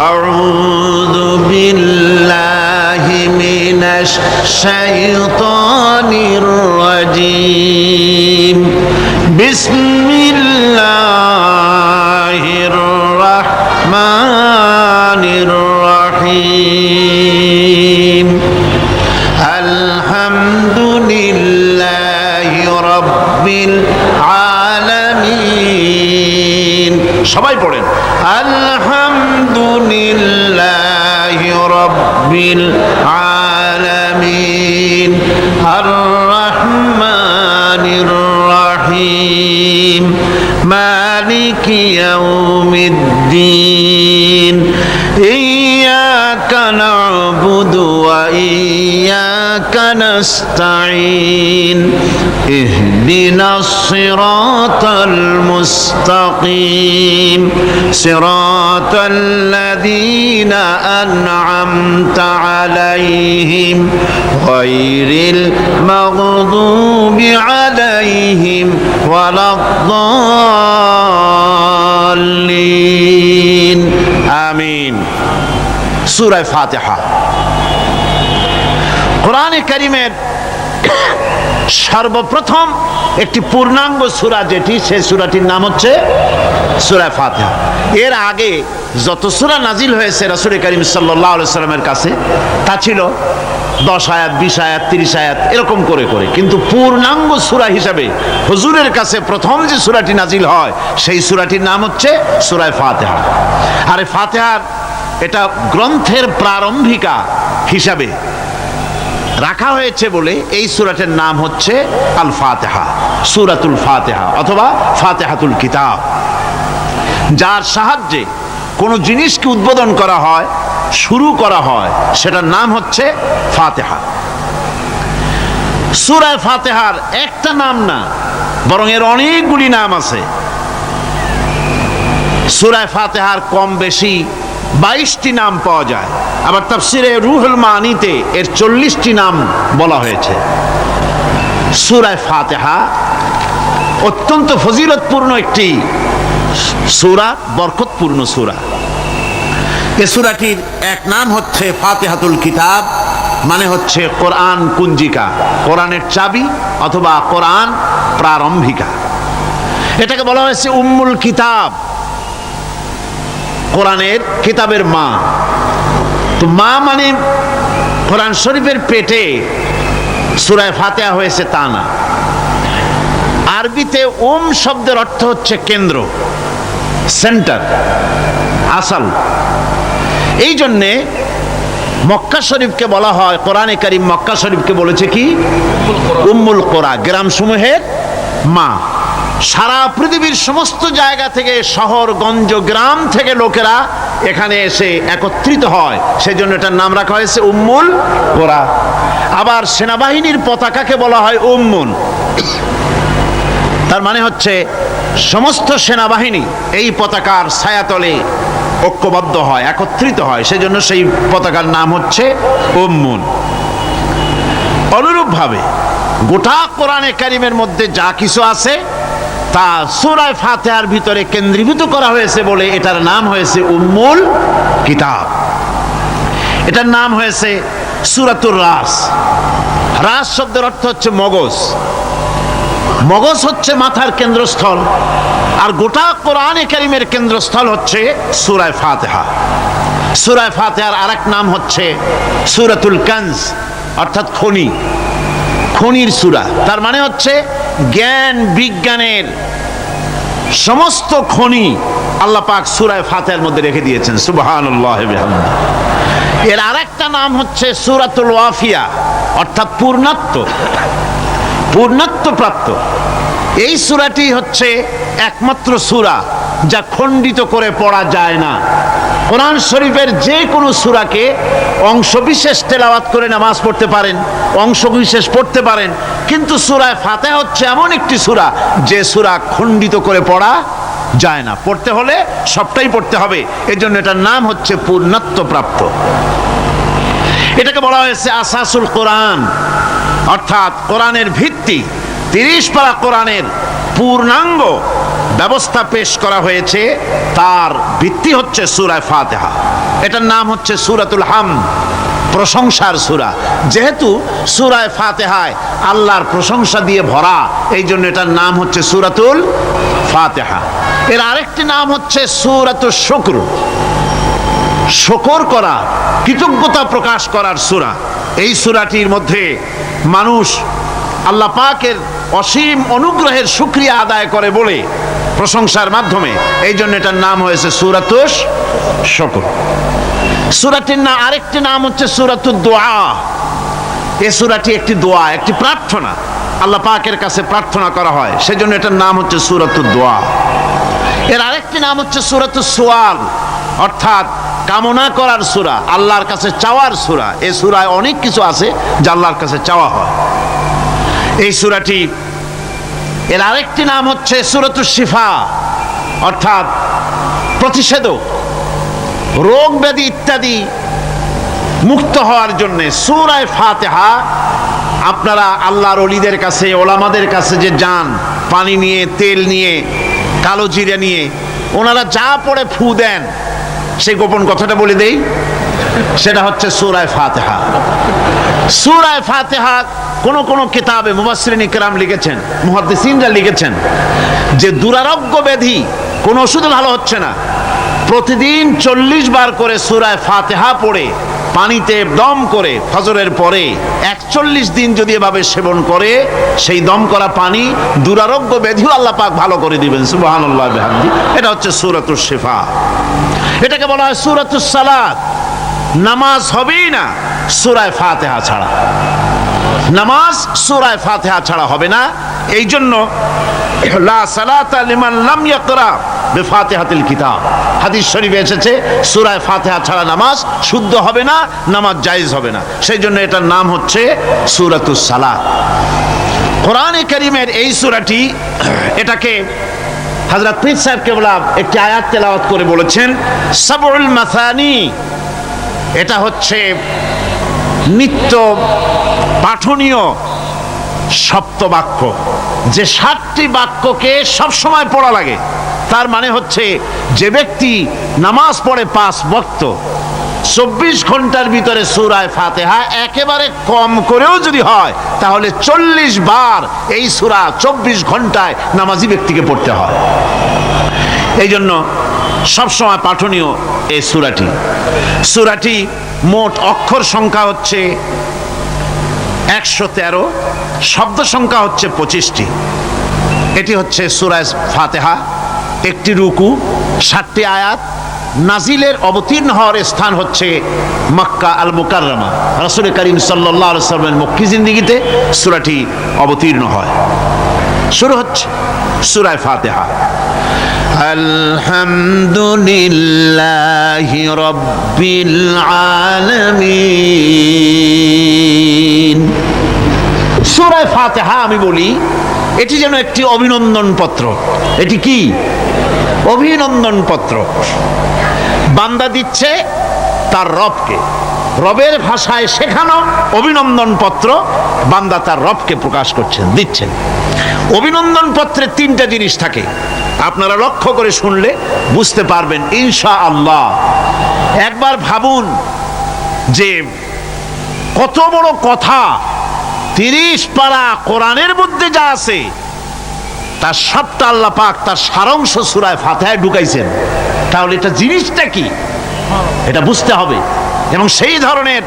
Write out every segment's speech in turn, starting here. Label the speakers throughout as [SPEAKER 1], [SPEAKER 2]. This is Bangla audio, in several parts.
[SPEAKER 1] আউযু বিল্লাহি মিনাশ শাইতানির রাজীম। বিসমিল্লাহির রাহমানির রাহিম। আলহামদুলিল্লাহি রাব্বিল আলামিন। সবাই পড়েন আলহামদুলিল্লাহি রাব্বিল আলামিন আর রহমানির রহিম মালিকি ইয়াউমিদ্দিন ইয়্যাকা না'বুদু ওয়া ইয়্যাকা নাস্তাঈন ইহদিনাস সিরাতাল মুস্তাকিম সিরাতাল লাযীনা আন'আমতা আলাইহিম গায়রিল মাগদুবি আলাইহিম ওয়ালাদ-দাল্লিন। আমিন। সূরা ফাতিহা কোরআনে কারীমের সর্বপ্রথম একটি পূর্ণাঙ্গ সূরা যেটি, সেই সূরাটির নাম হচ্ছে সূরা ফাতিহা। এর আগে যত সূরা নাজিল হয়েছে রাসূল করিম সাল্লাল্লাহু আলাইহি সাল্লামের কাছে তা ছিল 10 আয়াত, 20 আয়াত, 30 আয়াত এরকম করে করে, কিন্তু পূর্ণাঙ্গ সূরা হিসাবে হুজুরের কাছে প্রথম যে সূরাটি নাজিল হয় সেই সূরাটির নাম হচ্ছে সূরা ফাতিহা। আর এই ফাতিহার এটা গ্রন্থের প্রারম্ভিকা হিসাবে রাখা হয়েছে বলে এই সূরাটির নাম হচ্ছে আল ফাতিহা, সূরাতুল ফাতিহা অথবা ফাতিহাতুল কিতাব। যার সাহায্যে কোনো জিনিসকে উদ্বোধন করা হয়, শুরু করা হয়, সেটার নাম হচ্ছে ফাতিহা। সূরা ফাতিহার একটা নাম না, বরং এর অনেকগুলি নাম আছে। সূরা ফাতিহার কম বেশি 22টি নাম পাওয়া যায়, আবার তাফসিরে রুহুল মানিতে এর 40টি নাম বলা হয়েছে। সূরা ফাতিহা অত্যন্ত ফজিলতপূর্ণ একটি সূরা, বরকতপূর্ণ সূরা। এই সূরাটির এক নাম হচ্ছে ফাতিহাতুল কিতাব, মানে হচ্ছে কোরআন কুঞ্জিকা, কোরআনের চাবি অথবা কোরআন প্রারম্ভিকা। এটাকে বলা হয়েছে উম্মুল কিতাব, কোরআনের কিতাবের মা। তো মা মানে কোরআন শরীফের পেটে সূরা ফাতিহা হয়েছে তা না। আরবিতে শব্দের অর্থ হচ্ছে কেন্দ্র, সেন্টার, আসল। এই জন্যে মক্কা শরীফকে বলা হয়, কোরআনে কারীম মক্কা শরীফকে বলেছে কি উম্মুল কোরা, গ্রামসমূহের মা। সারা পৃথিবীর সমস্ত জায়গা থেকে, শহরগঞ্জ, গ্রাম থেকে লোকেরা এখানে এসে একত্রিত হয়, সেজন্য এটার নাম রাখা হয়েছে উম্মুল কোরা। আবার সেনাবাহিনীর পতাকাকে বলা হয় উম্মুন, তার মানে হচ্ছে সমস্ত সেনাবাহিনী এই পতাকার ছায়াতলে ঐক্যবদ্ধ হয়, একত্রিত হয়, সেজন্য সেই পতাকার নাম হচ্ছে উম্মুন। অনুরূপভাবে গোটা কোরআনে কারীমের মধ্যে যা কিছু আছে তা সূরা ফাতিহার ভিতরে কেন্দ্রীভূত করা হয়েছে বলে এটার নাম হয়েছে উম্মুল কিতাব। এটার নাম হয়েছে সূরাতুর রাস। রাস শব্দের অর্থ হচ্ছে মগজ। মগজ হচ্ছে মাথার কেন্দ্রস্থল, আর গোটা কোরআনে কারীমের কেন্দ্রস্থল হচ্ছে সূরা ফাতিহা। সূরা ফাতিহার আরেক নাম হচ্ছে সূরাতুল কানজ, অর্থাৎ খনি, খনির সূরা। তার মানে হচ্ছে জ্ঞান বিজ্ঞানের সমস্ত খনি আল্লাহ পাক সূরা ফাতিহার মধ্যে রেখে দিয়েছেন। সুবহানাল্লাহ ওয়া বিহামদিহি। এর আরেকটা নাম হচ্ছে সূরাতুল ওয়াফিয়া, অর্থাৎ পূর্ণত্ব প্রাপ্ত। এই সূরাটি হচ্ছে একমাত্র সূরা যা খণ্ডিত করে পড়া যায় না। কোরআন শরীফের যে কোনো সূরাকে অংশবিশেষ তেলাওয়াত করে নামাজ পড়তে পারেন, অংশবিশেষ পড়তে পারেন, কিন্তু সূরা ফাতিহা হচ্ছে এমন একটি সূরা যে সূরা খণ্ডিত করে পড়া যায় না। পড়তে হলে সবটাই পড়তে হবে, এজন্য এটার নাম হচ্ছে পূর্ণত্ব প্রাপ্ত। এটাকে বলা হয়েছে আসাসুল কোরআন, অর্থাৎ কোরআনের ভিত্তি। 30 পারা কোরআনের পূর্ণাঙ্গ ব্যবস্থা পেশ করা হয়েছে তার ভিত্তি হচ্ছে সূরা ফাতিহা। এটার নাম হচ্ছে সূরাতুল হামদ, প্রশংসার সূরা। যেহেতু সূরা ফাতিহায় আল্লাহর প্রশংসা দিয়ে ভরা, এই জন্য এটার নাম হচ্ছে সূরাতুল ফাতিহা। এর আরেকটি নাম হচ্ছে সূরাতুশ শুকর, শুকর করা, কৃতজ্ঞতা প্রকাশ করার সূরা। এই সূরাটির মধ্যে মানুষ আল্লাহ পাকের অসীম অনুগ্রহের শুকরিয়া আদায় করে বলে প্রশংসার মাধ্যমে, এই জন্য এটার নাম হয়েছে সূরাতুশ শুকর। সূরাটির না আরেকটি নাম হচ্ছে সূরাতুদ দোয়া। এই সূরাটি একটি দোয়া, একটি প্রার্থনা, আল্লাহ পাকের কাছে প্রার্থনা করা হয়, সেজন্য এটার নাম হচ্ছে সূরাতুদ দোয়া। এর আরেকটি নাম হচ্ছে সূরাতুস সুয়াল, অর্থাৎ কামনা করার সূরা, আল্লাহর কাছে চাওয়ার সূরা। এই সূরায় অনেক কিছু আছে যা আল্লাহর কাছে চাওয়া হয়। এই সূরাটি এর আরেকটি নাম হচ্ছে সূরাতুশ শিফা, অর্থাৎ প্রতিষেধক, রোগ ব্যাধি ইত্যাদি মুক্ত হওয়ার জন্য সূরা ফাতিহা। আপনারা আল্লাহর ওলিদের কাছে, ওলামাদের কাছে যে যান, পানি নিয়ে, তেল নিয়ে, কালো জিরা নিয়ে, ওনারা যা পড়ে ফু দেন, সেই গোপন কথাটা বলে দেই, সেটা হচ্ছে সূরা ফাতিহা। সূরা ফাতিহা কোন কিতাবে মুফাসসিরিন ইকরাম লিখেছেন, মুহাদ্দিসিনরা লিখেছেন যে দুরারোগ্য ব্যাধি, কোন ওষুধে ভালো হচ্ছে না, প্রতিদিন 40 বার করে সূরা ফাতিহা পড়ে পানিতে দম করে ফজরের পরে 41 দিন যদি এভাবে সেবন করে, সেই দম করা পানি দুরারোগ্য ব্যাধিও আল্লাহ পাক ভালো করে দিবেন। সুবহানাল্লাহ বিহামদি। এটা হচ্ছে সূরাতুশ শিফা। এটাকে বলা হয় সূরাতুস সালাত। নামাজ হবেই না সূরা ফাতিহা ছাড়া, নামাজ সূরা ফাতিহা ছাড়া হবে না। এই জন্য লা সালাতা লিমান লাম ইয়াকরা বিফাতিহাতিল কিতাব, হাদিস শরীফে এসেছে সূরা ফাতিহা ছাড়া নামাজ শুদ্ধ হবে না, নামাজ জায়েজ হবে না। সেই জন্য এটার নাম হচ্ছে সূরাতুস সালাত। কোরআনে কারীমের এই সূরাটি, এটাকে হযরত পীর সাহেব কেবলা একটি আয়াত তেলাওয়াত করে বলেছেন সাবউল মাসানি। এটা হচ্ছে নিত্য পাঠনীয় সপ্তবাক্য, যে 7টি বাক্যকে সবসময় পড়া লাগে। তার মানে হচ্ছে যে ব্যক্তি নামাজ পড়ে 5 ওয়াক্ত, 24 ঘন্টার ভিতরে সূরা ফাতিহা একেবারে কম করেও যদি হয়, তাহলে 40 বার এই সূরা 24 ঘন্টায় নামাজি ব্যক্তিকে পড়তে হয়। এই জন্য সবসময় পাঠনীয় এই সূরাটি। সূরাটি মোট অক্ষর সংখ্যা হচ্ছে 113, শব্দ সংখ্যা হচ্ছে 25টি। এটি হচ্ছে সূরা ফাতিহা। একটি রুকু, 7টি আয়াত। নাজিলের অবতীর্ণ হওয়ার স্থান হচ্ছে মক্কা আল মুকাররমা। রাসূল করিম সাল্লাল্লাহু আলাইহি ওয়াসাল্লামের মক্কি জিন্দেগিতে সূরাটি অবতীর্ণ হয়। শুরু হচ্ছে সূরা ফাতিহা। আলহামদুলিল্লাহি রাব্বিল আলামিন। সূরা ফাতিহা আমি বলি এটি যেন একটি অভিনন্দন পত্র। এটি কি? অভিনন্দন পত্র। বান্দা দিচ্ছে তার রবকে, রবের ভাষায় শেখানো অভিনন্দন পত্র বান্দা তার রবকে প্রকাশ করছেন, দিচ্ছেন। অভিনন্দন পত্রে 3টা জিনিস থাকে, আপনারা লক্ষ্য করে শুনলে বুঝতে পারবেন ইনশাআল্লাহ। একবার ভাবুন যে কত বড় কথা, 30 পারা কোরআনের মধ্যে যা আছে তার সবটা আল্লাহ পাক তার সারাংশ সূরা ফাতিহায় ঢুকাইছেন। তাহলে এটা জিনিসটা কি, এটা বুঝতে হবে এবং সেই ধরনের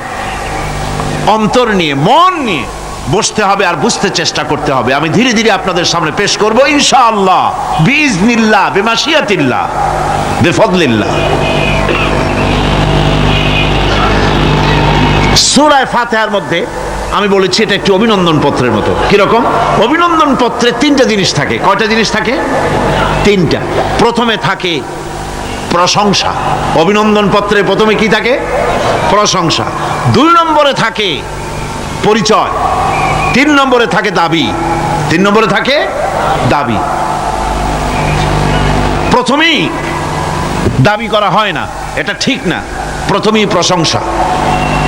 [SPEAKER 1] অন্তর নিয়ে, মন নিয়ে বসতে হবে আর বুঝতে চেষ্টা করতে হবে। আমি ধীরে ধীরে আপনাদের সামনে পেশ করব ইনশাআল্লাহ, বিইজনিল্লাহ, বিমাশিয়াতিল্লাহ, বিফদলিল্লাহ। সূরা ফাতিহার মধ্যে আমি বলেছি এটা একটি অভিনন্দন পত্রের মতো। কিরকম? অভিনন্দন পত্রে 3টা জিনিস থাকে। কয়টা জিনিস থাকে? 3টা। প্রথমে থাকে প্রশংসা। অভিনন্দন পত্রে প্রথমে কি থাকে? প্রশংসা। 2 নম্বরে থাকে পরিচয়। 3 নম্বরে থাকে দাবি। 3 নম্বরে থাকে দাবি। প্রথমেই দাবি করা হয় না, এটা ঠিক না। প্রথমেই প্রশংসা।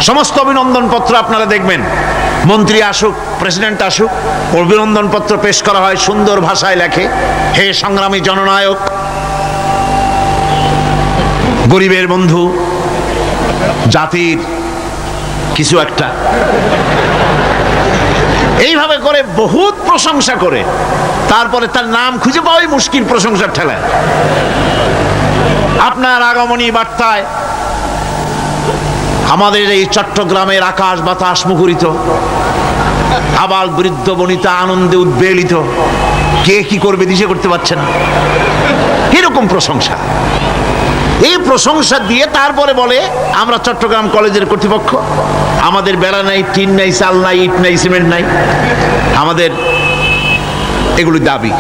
[SPEAKER 1] সমস্ত অভিনন্দন পত্র আপনারা দেখবেন, মন্ত্রী আসুক, প্রেসিডেন্ট আসুক, অভিনন্দন পত্র পেশ করা হয়, সুন্দর ভাষায় লেখে, হে সংগ্রামী জননায়ক, গরিবের বন্ধু, জাতির কিছু একটা, এইভাবে করে বহুত প্রশংসা করে তারপরে তার নাম খুঁজে পাওয়াই মুশকিল প্রশংসার ঠেলায়। আপনার আগমনী বার্তায় আমাদের এই চট্টগ্রামের আকাশ বাতাস মুখরিত, আবাল বৃদ্ধ বনিতা আনন্দে উদ্বেলিত, কে কি করবে দিশে করতে পারছে না, এরকম প্রশংসা। এই প্রশংসা দিয়ে তারপরে বলে আমরা চট্টগ্রাম কলেজের কর্তৃপক্ষ, আমাদের বেড়া নাই, টিন নাই, চাল নাই, ইট নাই, সিমেন্ট নাই, আমাদের এগুলি দাবি।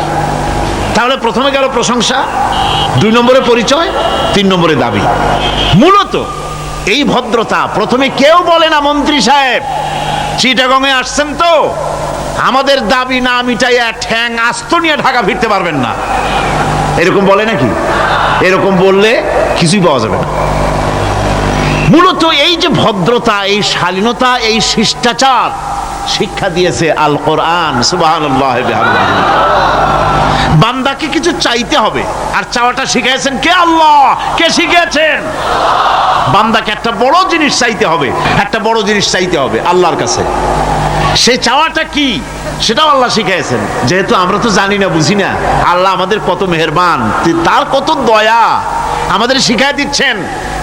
[SPEAKER 1] তাহলে প্রথমে গেল প্রশংসা, 2 নম্বরে পরিচয়, 3 নম্বরে দাবি। মূলত এই ভদ্রতা প্রথমে কেউ বলে না, মন্ত্রী সাহেব চিটাগংয়ে আসছেন তো, আমাদের দাবি না মিটাইয়া ঠ্যাং আস্ত নিয়ে ঢাকা ফিরতে পারবেন না, এরকম বলে নাকি? এরকম বললে কিছুই পাওয়া যাবে না। মূলত এই যে ভদ্রতা, এই শালীনতা, এই শিষ্টাচার শিক্ষা দিয়েছে আল কোরআন। সুবহানাল্লাহ বিহামদিহি। বান্দাকে কিছু চাইতে হবে, আর চাওয়াটা শিখাইছেন কে? আল্লাহ। কে শিখিয়েছেন? বান্দাকে একটা বড় জিনিস চাইতে হবে, একটা বড় জিনিস চাইতে হবে আল্লাহর কাছে। সে চাওয়াটা কি সেটাও আল্লাহ শিখাইছেন। যেহেতু আমরা তো জানি না, বুঝি না, আল্লাহ আমাদের কত মেহেরবান, তার কত দয়া, আমাদের শিখাই দিচ্ছেন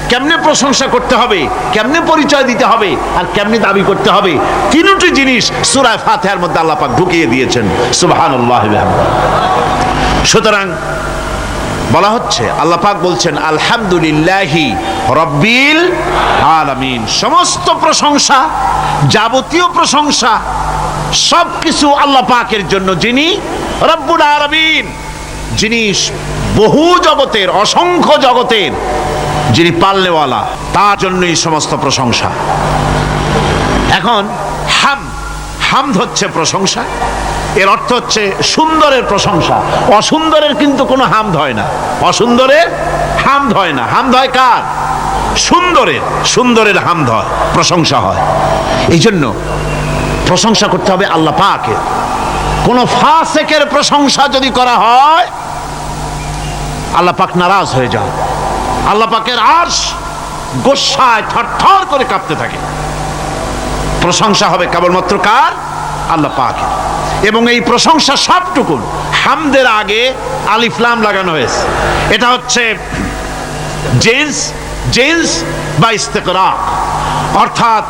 [SPEAKER 1] কেমনে প্রশংসা করতে হবে, কেমনে পরিচয় দিতে হবে, আর কেমনে দাবি করতে হবে। 3টি জিনিস সূরা ফাতিহার মধ্যে আল্লাহ পাক ঢুকিয়ে দিয়েছেন। সুবহানাল্লাহ বিহামদিহি। সুতরাং বলা হচ্ছে, আল্লাহ পাক বলছেন আলহামদুলিল্লাহি রাব্বিল আলামিন, সমস্ত প্রশংসা, যাবতীয় প্রশংসা সবকিছু আল্লাহ পাকের জন্য, যিনি রব্বুল আলামিন, যিনি বহু জগতের, অসংখ্য জগতের, যিনি পালনেওয়ালা, তার জন্যই সমস্ত প্রশংসা। এখন হামদ হচ্ছে প্রশংসা, এর অর্থ হচ্ছে সুন্দরের প্রশংসা। অসুন্দরের কিন্তু কোনো হামদ হয় না, অসুন্দরের হামদ হয় না। হামদ হয় কার? সুন্দরের। সুন্দরের হামদ হয়, প্রশংসা হয়। এই জন্য প্রশংসা করতে হবে আল্লাহ পাকের। কোন ফাসিকের প্রশংসা যদি করা হয়, আল্লাহ পাক নারাজ হয়ে যায়, আল্লাহ পাকের আরশ গোসায় থরথর করে কাঁপতে থাকে। প্রশংসা হবে কেবলমাত্র কার? আল্লাহ পাকের। এবং এই প্রশংসা সবটুকুন হামদের আগে আলিফ লাম লাগানো হয়েছে। এটা হচ্ছে জিন্স বা ইস্তেকরাক, অর্থাৎ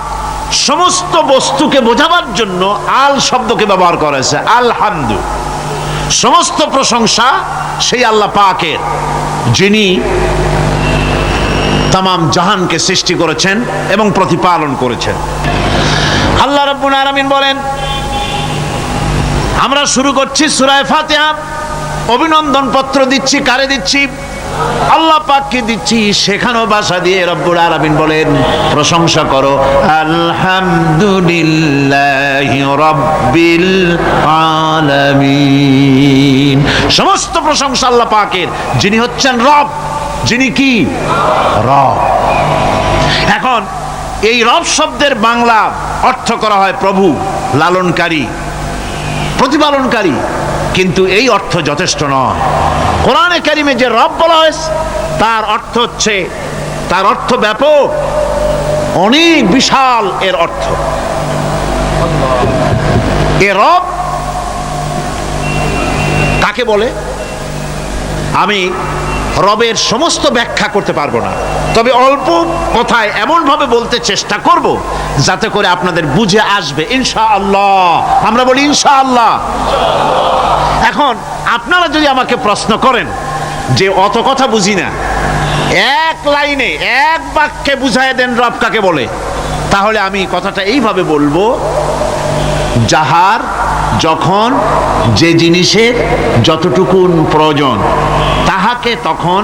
[SPEAKER 1] সমস্ত বস্তুকে বোঝাবার জন্য আল শব্দকে ব্যবহার করা হয়েছে। আলহামদু, সমস্ত প্রশংসা সেই আল্লাহ পাকের, যিনি তামাম জাহানকে সৃষ্টি করেছেন এবং প্রতিপালন করেছেন। আল্লাহ রাব্বুল আলামিন বলেন, আমরা শুরু করছি সূরা ফাতিহা, অভিনন্দন পত্র দিচ্ছি, কারে দিচ্ছি? আল্লাহ পাককে দিচ্ছি। শেখানো ভাষা দিয়ে রব্বুল আলামিন বলেন, প্রশংসা করো আলহামদুলিল্লাহি রাব্বিল আলামিন। সমস্ত প্রশংসা আল্লাহ পাকের, যিনি হচ্ছেন রব, যিনি কি? রব। এখন এই রব শব্দের বাংলা অর্থ করা হয় প্রভু, লালনকারী, প্রতিপালনকারী, কিন্তু এই অর্থ যথেষ্ট নয়। কোরআনে কারিমে যে রব বলা হয়েছে তার অর্থ হচ্ছে, তার অর্থ ব্যাপক, অনেক বিশাল এর অর্থ। এ রব কাকে বলে আমি রবের সমস্ত ব্যাখ্যা করতে পারবো না, তবে অল্প কথায় এমন ভাবে বলতে চেষ্টা করব যাতে করে আপনাদের বুঝে আসবে ইনশাআল্লাহ। আমরা বলি ইনশাআল্লাহ। এখন আপনারা যদি আমাকে প্রশ্ন করেন যে অত কথা বুঝি না, এক লাইনে এক বাক্যে বুঝায় দেন রব কাকে বলে, তাহলে আমি কথাটা এইভাবে বলবো, যাহার যখন যে জিনিসের যতটুকুন প্রয়োজন তাহাকে তখন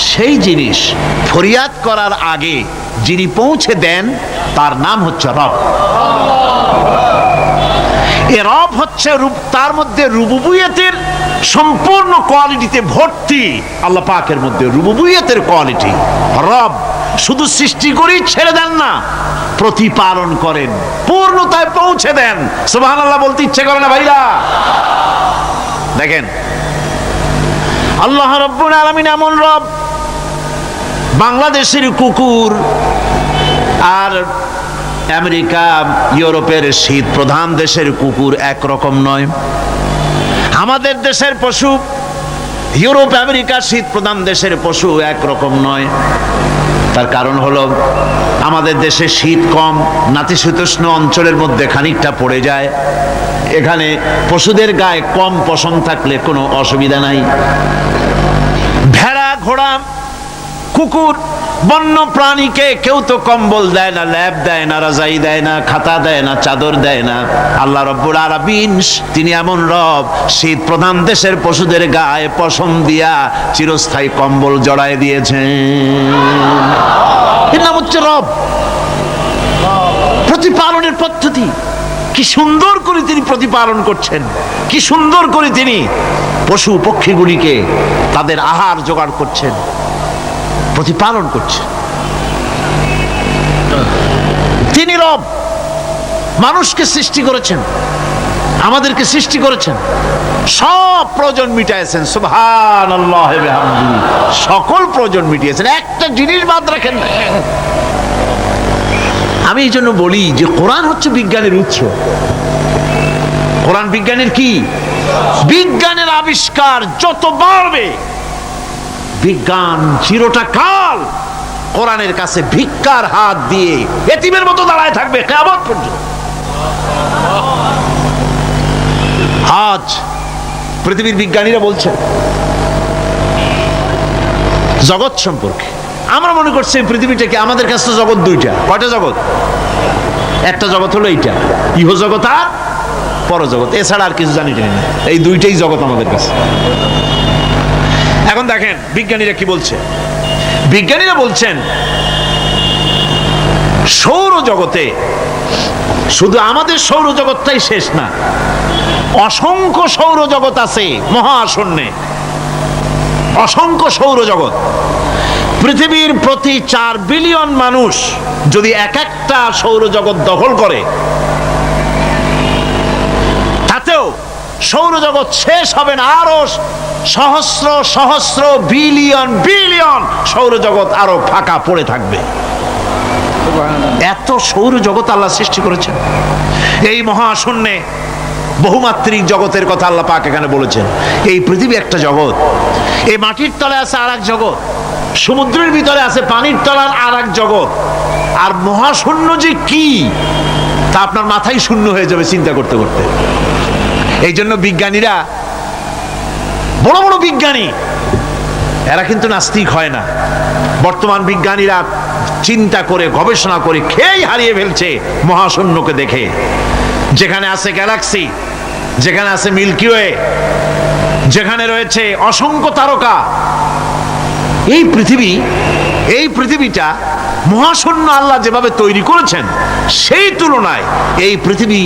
[SPEAKER 1] সেই জিনিস ফরিয়াদ করার আগে যিনি পৌঁছে দেন তার নাম হচ্ছে রব। এ রব হচ্ছে তার মধ্যে রুবুবিয়তের সম্পূর্ণ কোয়ালিটিতে ভর্তি আল্লাহ পাকের মধ্যে, রুবুবিয়তের কোয়ালিটি। রব শুধু সৃষ্টি করেই ছেড়ে দেন না, প্রতিপালন করেন, পূর্ণতায় পৌঁছে দেন। সুবহানাল্লাহ বলতে ইচ্ছে করে না ভাইরা? দেখেন আল্লাহ রাব্বুল আলামিন এমন রব, বাংলাদেশের কুকুর আর আমেরিকা ইউরোপের শীত প্রধান দেশের কুকুর একরকম নয়। আমাদের দেশের পশু ইউরোপ আমেরিকা শীত প্রধান দেশের পশু একরকম নয়। তার কারণ হলো আমাদের দেশে শীত কম, নাতিশীতোষ্ণ অঞ্চলের মধ্যে খানিকটা পড়ে যায়। এখানে পশুদের গায়ে কম পশম থাকলে কোনো অসুবিধা নাই। ভেড়া, ঘোড়া, কুকুর, বন্য প্রাণীকে কেউ তো কম্বল দেয় না, ল্যাপ দেয় না, রাজাই দেয় না, খাতা দেয় না, চাদর দেয় না। আল্লাহ রাব্বুল আলামিন তিনি এমন রব, শীত প্রধান দেশের পশুদের গায়ে পশম দিয়া চিরস্থায়ী কম্বল জড়ায় দিয়েছেন। এর নাম হচ্ছে রব। প্রতিপালনের পদ্ধতি কি সুন্দর করে তিনি প্রতিপালন করছেন, কি সুন্দর করে তিনি পশু পক্ষীগুলিকে তাদের আহার জোগাড় করছেন, প্রতিপালন করছে। তিনি রব, মানুষকে সৃষ্টি করেছেন, আমাদেরকে সৃষ্টি করেছেন, সব প্রয়োজন মিটাইছেন। সুবহানাল্লাহ ওয়া বিহামদিহি, সকল প্রয়োজন মিটিয়েছেন, একটা জিনিস বাদ রাখেন না। আমি এই জন্য বলি যে কোরআন হচ্ছে বিজ্ঞানের উৎস। কোরআন বিজ্ঞানের কি? বিজ্ঞানের আবিষ্কার যত বাড়বে, বিজ্ঞান চিরটা কাল কোরআনের কাছে ভিক্ষার হাত দিয়ে এতিমের মতো দাঁড়ায় থাকবে কিয়ামত পর্যন্ত। আজ পৃথিবীর বিজ্ঞানীরা বলছেন জগৎ সম্পর্কে, আমরা মনে করছি পৃথিবীটাকে, আমাদের কাছে জগৎ দুইটা। কয়টা জগৎ? একটা জগৎ হলো এইটা, ইহ জগৎ আর পরজগৎ, এছাড়া আর কিছু জানি না। এই দুইটাই জগৎ আমাদের কাছে। এখন দেখেন বিজ্ঞানীরা কি বলছে। বিজ্ঞানীরা বলছেন সৌরজগতে শুধু আমাদের সৌরজগৎটাই শেষ না, অসংখ্য সৌরজগৎ আছে মহাশূন্যে, অসংখ্য সৌরজগৎ। পৃথিবীর প্রতি 4 বিলিয়ন মানুষ যদি এক একটা সৌরজগৎ দখল করে, তাতেও সৌরজগৎ শেষ হবে না। আরো সহস্র সহস্র বিলিয়ন বিলিয়ন সৌরজগৎ আরো ফাঁকা পড়ে থাকবে। এত সৌরজগৎ আল্লাহ সৃষ্টি করেছেন। এই মহাশূন্যে বহুমাত্রিক জগতের কথা আল্লাহ পাক এখানে বলেছেন। এই পৃথিবী একটা জগৎ, এই মাটির তলে আছে আর এক জগৎ, সমুদ্রের ভিতরে আছে পানির তলার আর এক জগৎ। আর মহাশূন্য যে কি তা আপনার মাথায় শূন্য হয়ে যাবে চিন্তা করতে করতে। এই জন্য বিজ্ঞানীরা, বড় বড় বিজ্ঞানী, এরা কিন্তু নাস্তিক হয় না। বর্তমান বিজ্ঞানীরা চিন্তা করে গবেষণা করে খেই হারিয়ে ফেলছে মহাশূন্যকে দেখে। যেখানে আছে গ্যালাক্সি, যেখানে আছে মিল্কি ওয়ে, যেখানে রয়েছে অসংখ্য তারকা, এই পৃথিবীটা মহাশূন্য আল্লাহ যেভাবে তৈরি করেছেন, সেই তুলনায় এই পৃথিবী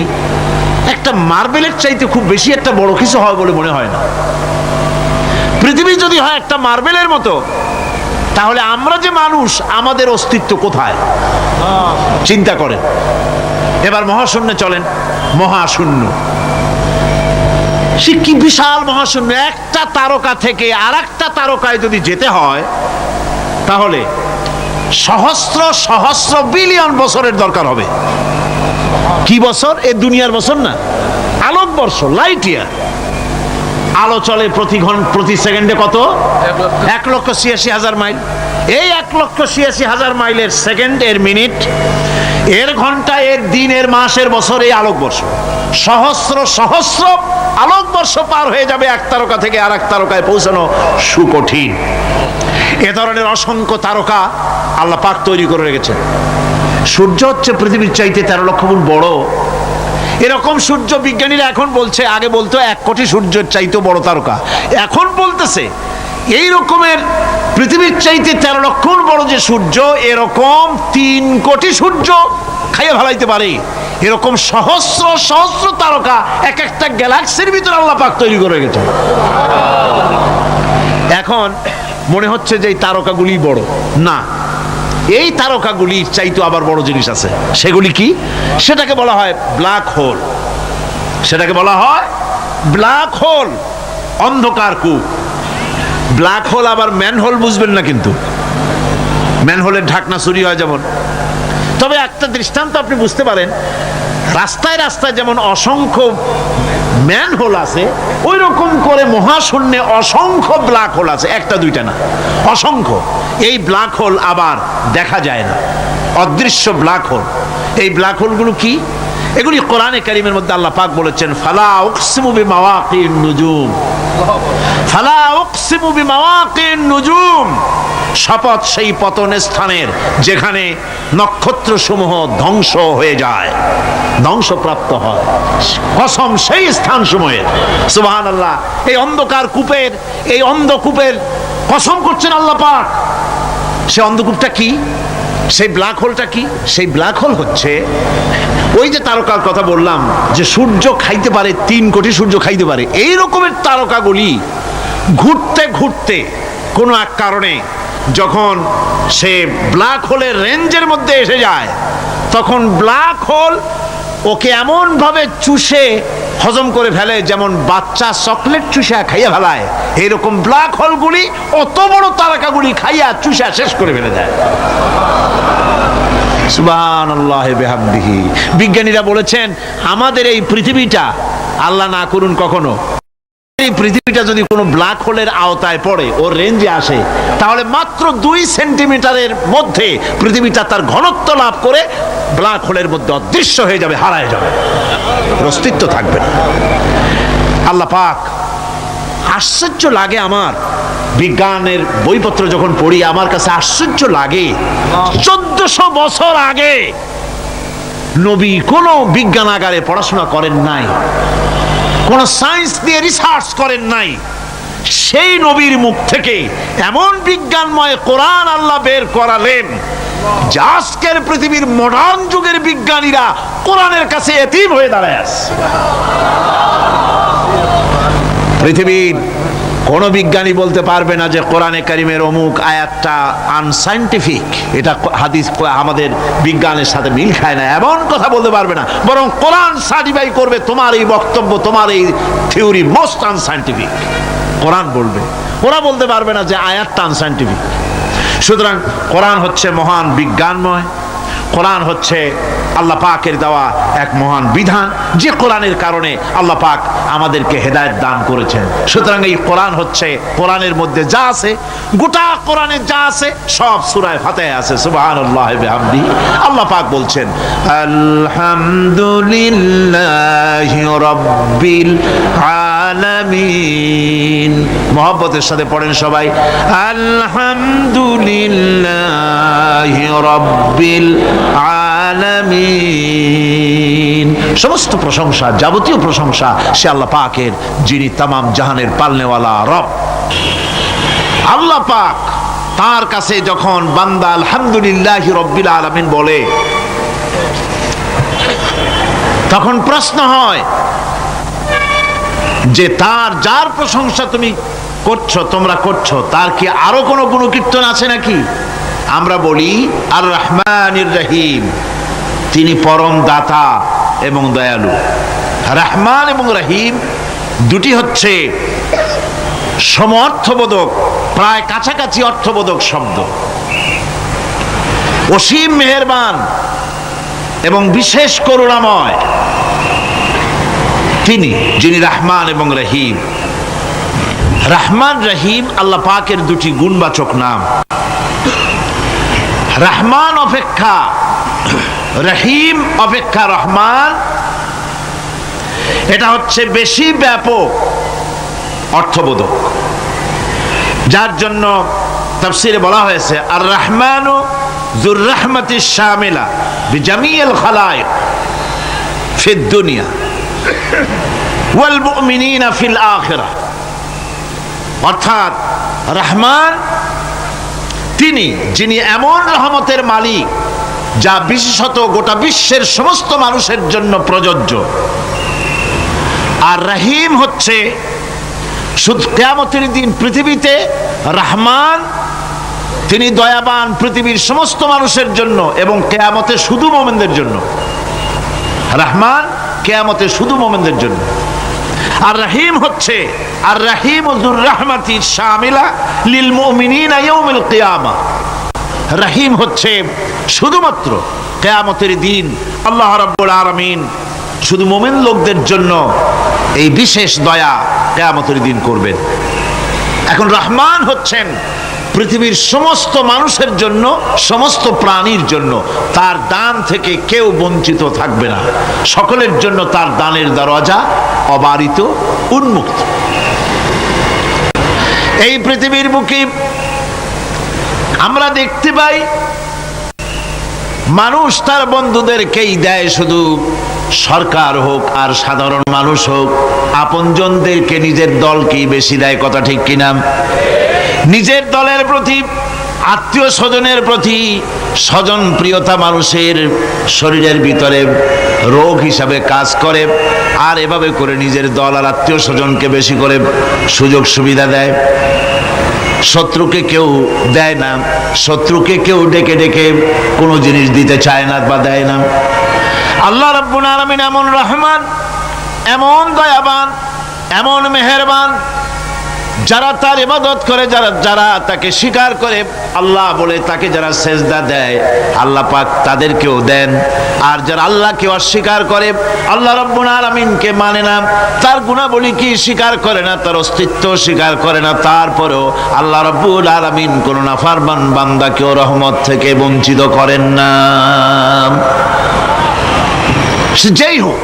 [SPEAKER 1] একটা মার্বেলের চাইতে খুব বেশি একটা বড় কিছু হয় বলে মনে হয় না। পৃথিবী যদি হয় একটা মার্বেলের মতো, তাহলে আমরা যে মানুষ, আমাদের অস্তিত্ব কোথায় চিন্তা করেন। এবার মহাশূন্যে চলেন, মহাশূন্য সে কি বিশাল মহাশূন্য। একটা তারকা থেকে আর একটা তারকায় যদি যেতে হয়, তাহলে সহস্র সহস্র বিলিয়ন বছরের দরকার হবে। কি বছর? এ দুনিয়ার বছর না, আলোকবর্ষ, লাইট ইয়ার। আলো চলে প্রতি সেকেন্ডে কত? 1,86,000 মাইল। এই 1,86,000 মাইলের সেকেন্ড, এর মিনিট, এর ঘন্টা, এর দিন, এর মাস, এর বছর, এই আলোকবর্ষ। সহস্র সহস্র আলোকবর্ষ পার হয়ে যাবে এক তারকা থেকে আর এক তারকায় পৌঁছানো সুকঠিন। এ ধরনের অসংখ্য তারকা আল্লাহ পাক তৈরি করে রেখেছেন। সূর্য হচ্ছে পৃথিবীর চাইতে 13 লক্ষ গুণ বড়। এরকম সূর্য বিজ্ঞানীরা এখন বলছে, আগে বলতো 1 কোটি সূর্যের চাইতে বড় তারকা, এখন বলতেছে এই রকমের পৃথিবীর চাইতে 13 লক্ষ গুণ বড় যে সূর্য, এরকম 3 কোটি সূর্য খাইয়ে ফেলাইতে পারে। এরকম সহস্র সহস্র তারকা এক একটা গ্যালাক্সির ভিতরে আল্লাহ পাক তৈরি করে গেছেন। এখন মনে হচ্ছে যে এই তারকাগুলি বড়, না, এই তারকাগুলির চাইতে আবার বড় জিনিস আছে। সেগুলি কি? সেটাকে বলা হয় ব্ল্যাক হোল। সেটাকে বলা হয় ব্ল্যাক হোল, অন্ধকার কূপ। ব্ল্যাক হোল আবার ম্যানহোল বুঝবেন না, কিন্তু ম্যানহোলের ঢাকনা চুরি হয় যেমন। তবে একটা দৃষ্টান্ত আপনি বুঝতে পারেন, রাস্তায় রাস্তায় যেমন অসংখ্য ম্যানহোল আছে, ওই রকম করে মহাশূন্যে অসংখ্য ব্ল্যাক হোল আছে, একটা দুইটা না, অসংখ্য। এই ব্ল্যাক হোল আবার দেখা যায় না, অদৃশ্য ব্ল্যাক হোল। এই ব্ল্যাক হোলগুলো কি? এগুলি কোরআনে কারীমের মধ্যে আল্লাহ পাক বলেছেন, ফালা উকসিমু বিমাওয়াকিন নুজুম, ফালা উকসিমু বিমাওয়াকিন নুজুম, শপথ সেই পতন স্থানের যেখানে নক্ষত্র সমূহ ধ্বংস হয়ে যায়, ধ্বংসপ্রাপ্ত হয়, কসম সেই স্থান সমূহের। সুবহানাল্লাহ। এই অন্ধকার কূপের, এই অন্ধকূপের কসম করছেন আল্লাহ পাক। সেই অন্ধকূপটা কি? সেই ব্ল্যাক হোলটা কি? সেই ব্ল্যাক হোল হচ্ছে ওই যে তারকার কথা বললাম যে সূর্য খাইতে পারে, 3 কোটি সূর্য খাইতে পারে, এই রকমের তারকাগুলি ঘুরতে ঘুরতে কোনো এক কারণে যখন সে ব্ল্যাক হোলের রেঞ্জের মধ্যে এসে যায়, তখন ব্ল্যাক হোল ওকে এমন ভাবে চুষে হজম করে ফেলে যেমন বাচ্চা চকলেট চুষা খাইয়া ফেলায়, এইরকম ব্ল্যাক হোলগুলি অত বড় তারকাগুলি খাইয়া চুষা শেষ করে ফেলে যায়। সুবহানাল্লাহ বিহামদিহি। বিজ্ঞানীরা বলেছেন আমাদের এই পৃথিবীটা, আল্লাহ না করুন কখনো, এই পৃথিবীটা যদি কোনো ব্ল্যাক হোলের আওতায় পড়ে, ওর রেঞ্জে আসে, তাহলে মাত্র 2 সেন্টিমিটারের মধ্যে পৃথিবীটা তার ঘনত্ব লাভ করে ব্ল্যাক হোলের মধ্যে অদৃশ্য হয়ে যাবে, হারায় যাবে, অস্তিত্ব থাকবে না। আল্লাহ পাক, আশ্চর্য লাগে আমার বিজ্ঞানের বইপত্র যখন পড়ি, আমার কাছে আশ্চর্য লাগে 1400 বছর আগে নবী কোনো বিজ্ঞানাগারে পড়াশোনা করেন নাই, কোন সায়েন্স নিয়ে রিসার্চ করেন নাই, সেই নবীর মুখ থেকে এমন বিজ্ঞানময় কোরআন আল্লাহ বের করালেন যে আজকের পৃথিবীর মডার্ন যুগের বিজ্ঞানীরা কোরআনের কাছে এতিম হয়ে দাঁড়ায় আছে। পৃথিবীর কোন বিজ্ঞানী বলতে পারবে না যে কোরআনে কারিমের অমুক আয়াতটা আনসাইন্টিফিক, এটা হাদিস আমাদের বিজ্ঞানের সাথে মিল খায় না, এমন কথা বলতে পারবে না। বরং কোরআন সার্টিফাই করবে তোমার এই বক্তব্য, তোমার এই থিওরি মোস্ট আনসাইন্টিফিক, কোরআন বলবে। ওরা বলতে পারবে না যে আয়াতটা আনসাইন্টিফিক। সুতরাং কোরআন হচ্ছে মহান বিজ্ঞানময়, কোরআন হচ্ছে আল্লাহ পাকের দেওয়া এক মহান বিধান, যে কোরআনের কারণে আল্লাহ পাক আমাদেরকে হেদায়েত দান করেছেন। সুতরাং এই কোরআন হচ্ছে, কোরআনের মধ্যে যা আছে, গোটা কোরআনে যা আছে সব সূরা ফাতিহা আছে। সুবহানাল্লাহ বিহামদিহি। আল্লাহ পাক বলছেন আলহামদুলিল্লাহি রাব্বিল আলামিন। মুহাব্বতের সাথে পড়েন সবাই, আলহামদুলিল্লাহি রাব্বিল আলামিন। সমস্ত প্রশংসা, যাবতীয় প্রশংসা সে আল্লাহ পাকের, যিনি তামাম জাহানের পালনেওয়ালা রব। আল্লাহ পাক তার কাছে যখন বান্দা আলহামদুলিল্লাহি রাব্বিল আলামিন বলে, তখন প্রশ্ন হয় যে তার, যার প্রশংসা তুমি করছো, তোমরা করছো, তার কি আরো কোনো গুণকীর্তন আছে নাকি? আমরা বলি আর রহমানির রহিম, তিনি পরম দাতা এবং দয়ালু। রহমান এবং রহিম দুটি হচ্ছে সমঅর্থবোধক, প্রায় কাছাকাছি অর্থবোধক শব্দ। অসীম মেহেরবান এবং বিশেষ করুণাময় তিনি, যিনি রহমান এবং রহিম। রহমান রহিম আল্লাহ পাকের দুটি গুণবাচক নাম। রহমান অপেক্ষা রহিম অপেক্ষা রহমান, এটা হচ্ছে বেশি ব্যাপক অর্থবোধক, যার জন্য তাফসীরে বলা হয়েছে আর রহমানু যুর রাহমাতিশ শামিলা বিজামিল খালায়েক ফিদ দুনিয়া ওয়াল মুমিনিনা ফিল আখিরাহ। অর্থাৎ রহমান তিনি, যিনি এমন রহমতের মালিক যা বিশেষত গোটা বিশ্বের সমস্ত মানুষের জন্য প্রযোজ্য। আর রহিম হচ্ছে শুধু কিয়ামতের দিন পৃথিবীতে রহমান, তিনি দয়াবান পৃথিবীর সমস্ত মানুষের জন্য, এবং কিয়ামতে শুধু মুমিনদের জন্য। রহমান কিয়ামতে শুধু মুমিনদের জন্য। আর রহিম হচ্ছে আর রহিম যুর রাহমাতি শামিলা লিল মুমিনিনা ইয়াউমিল কিয়ামা। রহিম হচ্ছে শুধুমাত্র কিয়ামতের দিন আল্লাহ রাব্বুল আলামিন শুধু মুমিন লোকদের জন্য এই বিশেষ দয়া কিয়ামতের দিন করবেন। এখন রহমান হচ্ছেন পৃথিবীর সমস্ত মানুষের জন্য, সমস্ত প্রাণীর জন্য। তার দান থেকে কেউ বঞ্চিত থাকবে না, সকলের জন্য তার দানের দরজা অবারিত, উন্মুক্ত। এই পৃথিবীর বুকে আমরা দেখতে পাই মানুষ তার বন্ধুদেরকেই দেয়, শুধু সরকার হোক আর সাধারণ মানুষ হোক, আপনজনদেরকে নিজের দলকেই বেশি দেয়। কথা ঠিক কিনা? নিজের দলের প্রতি, আত্মীয় স্বজনের প্রতি স্বজন প্রিয়তা মানুষের শরীরের ভিতরে রোগ হিসাবে কাজ করে, আর এভাবে করে নিজের দল আর আত্মীয় স্বজনকে বেশি করে সুযোগ সুবিধা দেয়। শত্রুকে কেউ দেয় না, শত্রুকে কেউ ডেকে ডেকে কোনো জিনিস দিতে চায় না বা দেয় না। আল্লাহ রাব্বুল আলামিন এমন রহমান, এমন দয়াবান, এমন মেহেরবান, যারা তার ইবাদত করে, যারা তাকে স্বীকার করে, আল্লাহ বলে তাকে যারা সেজদা দেয়, আল্লাহ পাক তাদেরকেও দেন। আর যারা আল্লাহকে অস্বীকার করে, আল্লাহ রাব্বুল আলামিনকে মানে না, তার গুণাবলী কি স্বীকার করে না, তার অস্তিত্ব স্বীকার করে না, তারপরেও আল্লাহ রাব্বুল আলামিন কোন নাফরমান বান্দাকেও রহমত থেকে বঞ্চিত করেন না। সে যেই হোক,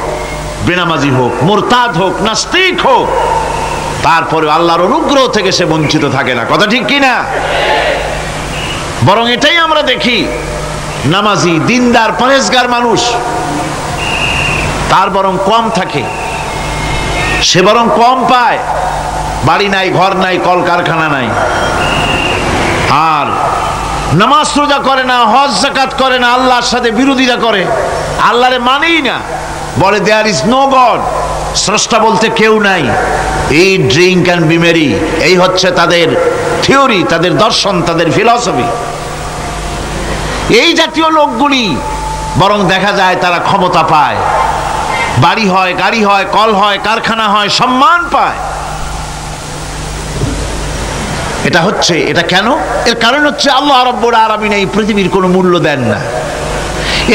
[SPEAKER 1] বেনামাজি হোক, মুরতাদ হোক, নাস্তিক হোক, তারপরে আল্লাহর অনুগ্রহ থেকে সে বঞ্চিত থাকে না। কথা ঠিক কিনা? বরং এটাই আমরা দেখি, নামাজি, দিনদার, পরেজগার মানুষ তার বরং কম থাকে, সে বরং কম পায়। বাড়ি নাই, ঘর নাই, কলকারখানা নাই, আর নামাজ রোজা করে না, হজ যাকাত করে না, আল্লাহর সাথে বিরোধিতা করে, আল্লাহরে মানেই না, বলে দেয়ার ইজ নো গড, স্রষ্টা বলতে কেউ নাই। এই ড্রিঙ্ক অ্যান্ড বি মেরি, এই হচ্ছে তাদের থিওরি, তাদের দর্শন, তাদের ফিলসফি। এই জাতীয় লোকগুলি বরং দেখা যায় তারা ক্ষমতা পায়, বাড়ি হয়, গাড়ি হয়, কল হয়, কারখানা হয়, সম্মান পায়। এটা কেন? এর কারণ হচ্ছে আল্লাহ রাব্বুল আলামিন এই পৃথিবীর কোনো মূল্য দেন না।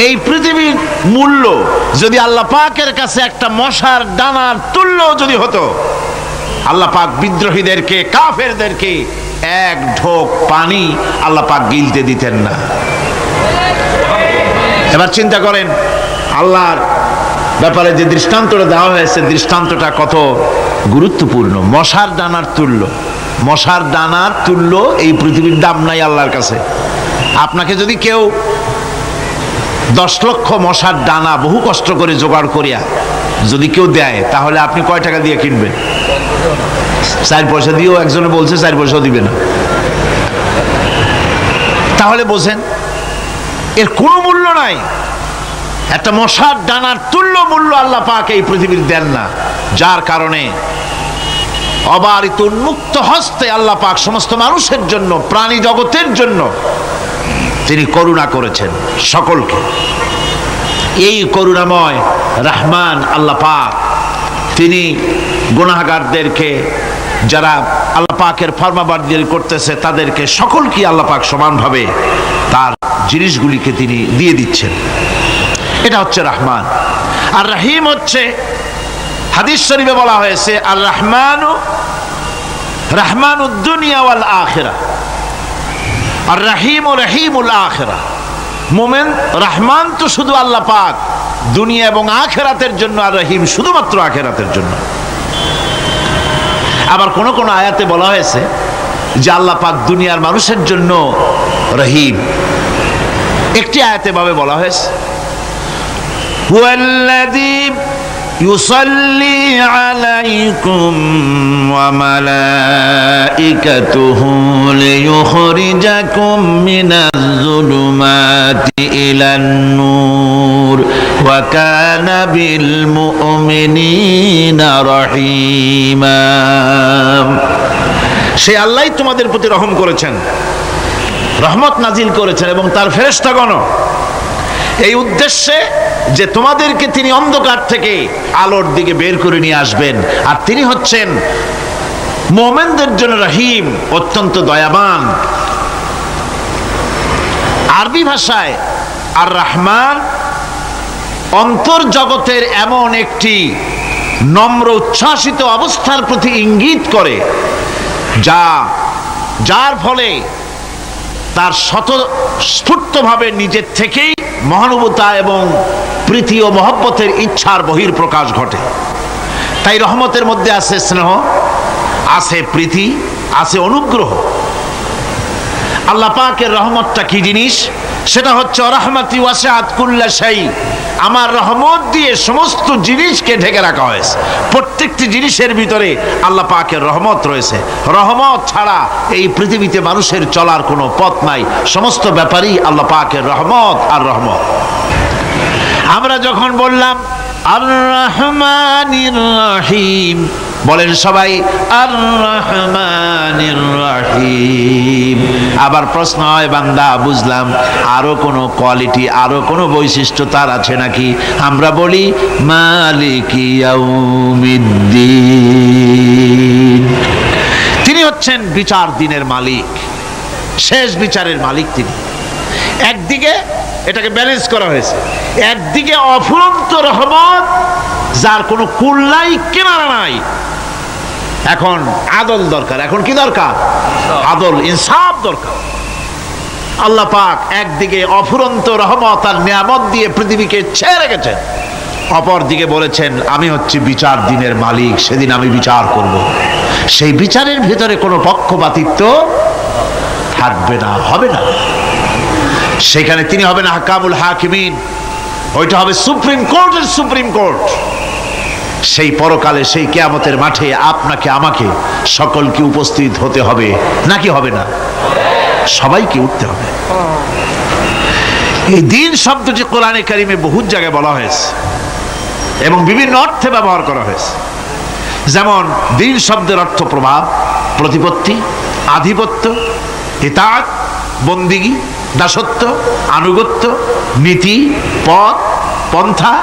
[SPEAKER 1] এই পৃথিবীর মূল্য যদি আল্লাহ পাকের কাছে একটা মশার ডানার তুল্য যদি হতো, আল্লাহ পাক বিদ্রোহীদেরকে, কাফেরদেরকে এক ঢোক পানি আল্লাহ পাক গিলতে দিতেন না। এবার চিন্তা করেন, আল্লাহর ব্যাপারে যে দৃষ্টান্তটা দেওয়া হয়েছে, দৃষ্টান্তটা কত গুরুত্বপূর্ণ। মশার ডানার তুল্য, মশার ডানার তুল্য এই পৃথিবীর দাম নাই আল্লাহর কাছে। আপনাকে যদি কেউ 10 লক্ষ মশার ডানা বহু কষ্ট করে জোগাড় করিয়া যদি কেউ দেয়, তাহলে আপনি কয় টাকা দিয়ে কিনবেন? 4 পয়সা দিয়েও একজনে বলছে 4 পয়সাও দিবে না। তাহলে বোঝেন এর কোনো মূল্য নাই। একটা মশার ডানার তুল্য মূল্য আল্লাহ পাক এই পৃথিবীর দেন না, যার কারণে অবারিত উন্মুক্ত হস্তে আল্লাহ পাক সমস্ত মানুষের জন্য, প্রাণী জগতের জন্য তিনি করুণা করেছেন সকলকে। এই করুণাময় রহমান আল্লাহ পাক, তিনি গুনাহগারদেরকে, যারা আল্লাহ পাকের ফরমাবরদারি করতেছে, তাদেরকে সকলকে আল্লাহ পাক সমানভাবে তার জিনিসগুলিকে তিনি দিয়ে দিচ্ছেন। এটা হচ্ছে রহমান। আর রহিম হচ্ছে, হাদিস শরীফে বলা হয়েছে, আর রহমানুদ দুনিয়া ওয়াল আখিরা, আর রহিম ও রহিমুল আখিরা। মোমেন রহমান তো শুধু আল্লাহ পাক দুনিয়া এবং আখিরাতের জন্য, আর রহিম শুধুমাত্র আখিরাতের জন্য। আবার কোন কোন আয়াতে বলা হয়েছে যে আল্লাহ পাক দুনিয়ার মানুষের জন্য রহিম। একটি আয়াতে ভাবে বলা হয়েছে, হুয়াল্লাযী ইউসাল্লি আলাইকুম ওয়া মালাইকাতুহু লিইখরিজাকুম মিনাজ যুলুমাতি ইলান নূর ওয়া কানা বিল মুমিনিনা রহিমা। সে আল্লাহ তোমাদের প্রতি রহম করেছেন, রহমত নাজিল করেছেন এবং তার ফেরেশতাগণ এই উদ্দেশ্যে যে তোমাদেরকে তিনি অন্ধকার থেকে আলোর দিকে বের করে নিয়ে আসবেন, আর তিনি হচ্ছেন মুমিনদের জন্য রহিম, অত্যন্ত দয়াবান। আরবি ভাষায় আর রহমান অন্তর্জগতের এমন একটি নম্র উচ্ছ্বাসিত অবস্থার প্রতি ইঙ্গিত করে যার ফলে তার স্বতঃস্ফূর্তভাবে নিজের থেকেই মহানুভবতা এবং প্রীতি ও মহব্বতের ইচ্ছার বহির্প্রকাশ ঘটে। তাই রহমতের মধ্যে আছে স্নেহ, আছে প্রীতি, আছে অনুগ্রহ। আল্লাহ পাকের রহমতটা কি জিনিস? সেটা হচ্ছে রাহমাতি ওয়াসিআত কুল্লা শাই। আমার রহমত দিয়ে সমস্ত জিনিসকে ঢেকে রাখা হয়েছে। প্রত্যেকটি জিনিসের ভিতরে আল্লাহ পাকের রহমত রয়েছে। রহমত ছাড়া এই পৃথিবীতে মানুষের চলার কোনো পথ নাই। সমস্ত ব্যাপারই আল্লাহ পাকের রহমত আর রহমত। আমরা যখন বললাম আর রহমানির রহিম, বলেন সবাই আর রহমানির রহিম। আবার প্রশ্ন হয়, বান্দা বুঝলাম আরো কোনো কোয়ালিটি, আরো কোনো বৈশিষ্ট্য তার আছে নাকি? আমরা বলি মালিকি ইয়াউমিদ্দিন। তিনি হচ্ছেন বিচার দিনের মালিক, শেষ বিচারের মালিক তিনি। একদিকে এটাকে ব্যালেন্স করা হয়েছে, একদিকে অফুরন্ত রহমত যার কোনো কুল নাই, কিনারা নাই। এখন আদল দরকার। এখন কি দরকার? আদল, ইনসাফ দরকার। আল্লাহ পাক একদিকে অফুরন্ত রহমত আর নিয়ামত দিয়ে পৃথিবীকে ছেড়ে রেখেছেন, অপর দিকে বলেছেন আমি হচ্ছি বিচার দিনের মালিক, সেদিন আমি বিচার করব। সেই বিচারের ভিতরে কোনো পক্ষপাতিত্ব থাকবে না, হবে না। সেখানে তিনি হবেন আহকামুল হাকিমিন, ওইটা হবে সুপ্রিম কোর্টের সুপ্রিম কোর্ট। সেই পরকালে, সেই কিয়ামতের মাঠে আপনাকে আমাকে সকলকে উপস্থিত হতে হবে, নাকি হবে না? সবাইকে উঠতে হবে। এই দিন শব্দটি কোরআনে কারিমে বহু জায়গায় বলা হয়েছে এবং বিভিন্ন অর্থে ব্যবহার করা হয়েছে। যেমন দিন শব্দের অর্থ প্রভাব, প্রতিপত্তি, আধিপত্য, ইতাআত, বন্দিগি, দাসত্ব, আনুগত্য, নীতি, পথ, পন্থা,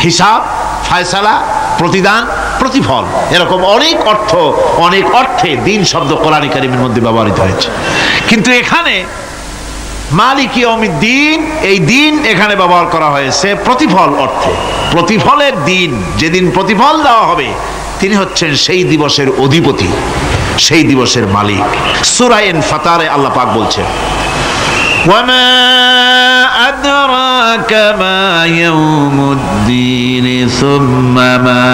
[SPEAKER 1] হিসাব, ফায়সালা, প্রতিদান, প্রতিফল। এরকম অনেক অর্থ, অনেক অর্থে দিন শব্দ কোরআনে কারিমের মধ্যে ব্যবহৃত হয়েছে। কিন্তু এখানে মালিক ইয়াউমিদ্দিন, এই দিন এখানে ব্যবহার করা হয়েছে প্রতিফল অর্থে। প্রতিফলের দিন, যেদিন প্রতিফল দেওয়া হবে, তিনি হচ্ছেন সেই দিবসের অধিপতি, সেই দিবসের মালিক। সূরা ইনফিতারে আল্লাহ পাক বলছেন وما أدراك ما يوم الدين ثم ما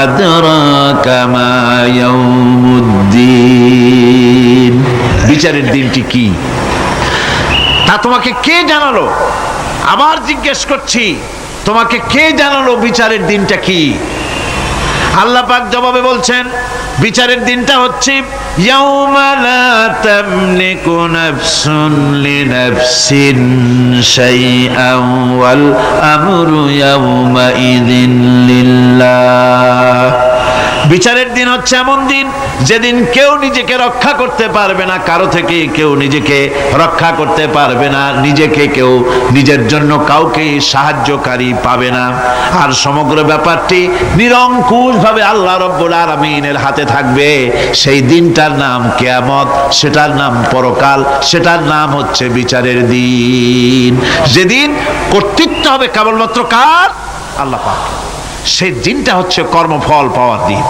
[SPEAKER 1] أدراك ما يوم الدين। বিচারের দিনটি কি তা তোমাকে কে জানালো? আবার জিজ্ঞেস করছি, তোমাকে কে জানালো বিচারের দিনটা কি? আল্লাহ পাক জবাবে বলছেন বিচারের দিনটা হচ্ছে ইয়াউমা লা তামলিকু নাফসুন লিনাফসিন শাইআন ওয়াল আমরু ইয়াউমা ইযিন লিল্লাহ। বিচারের দিন হচ্ছে এমন দিন যেদিন কেউ নিজেকে রক্ষা করতে পারবে না, কারো থেকে কেউ নিজেকে রক্ষা করতে পারবে না, নিজেকে কেউ নিজের জন্য কাউকে সাহায্যকারী পাবে না। আর সমগ্র ব্যাপারটি নিরঙ্কুশভাবে আল্লাহ রাব্বুল আলামিনের হাতে থাকবে। সেই দিনটার নাম কিয়ামত, সেটার নাম পরকাল, সেটার নাম হচ্ছে বিচারের দিন। যেদিন কর্তৃত্ব হবে কেবলমাত্র কার? আল্লাহ পাক। সেই দিনটা হচ্ছে কর্মফল পাওয়ার দিন।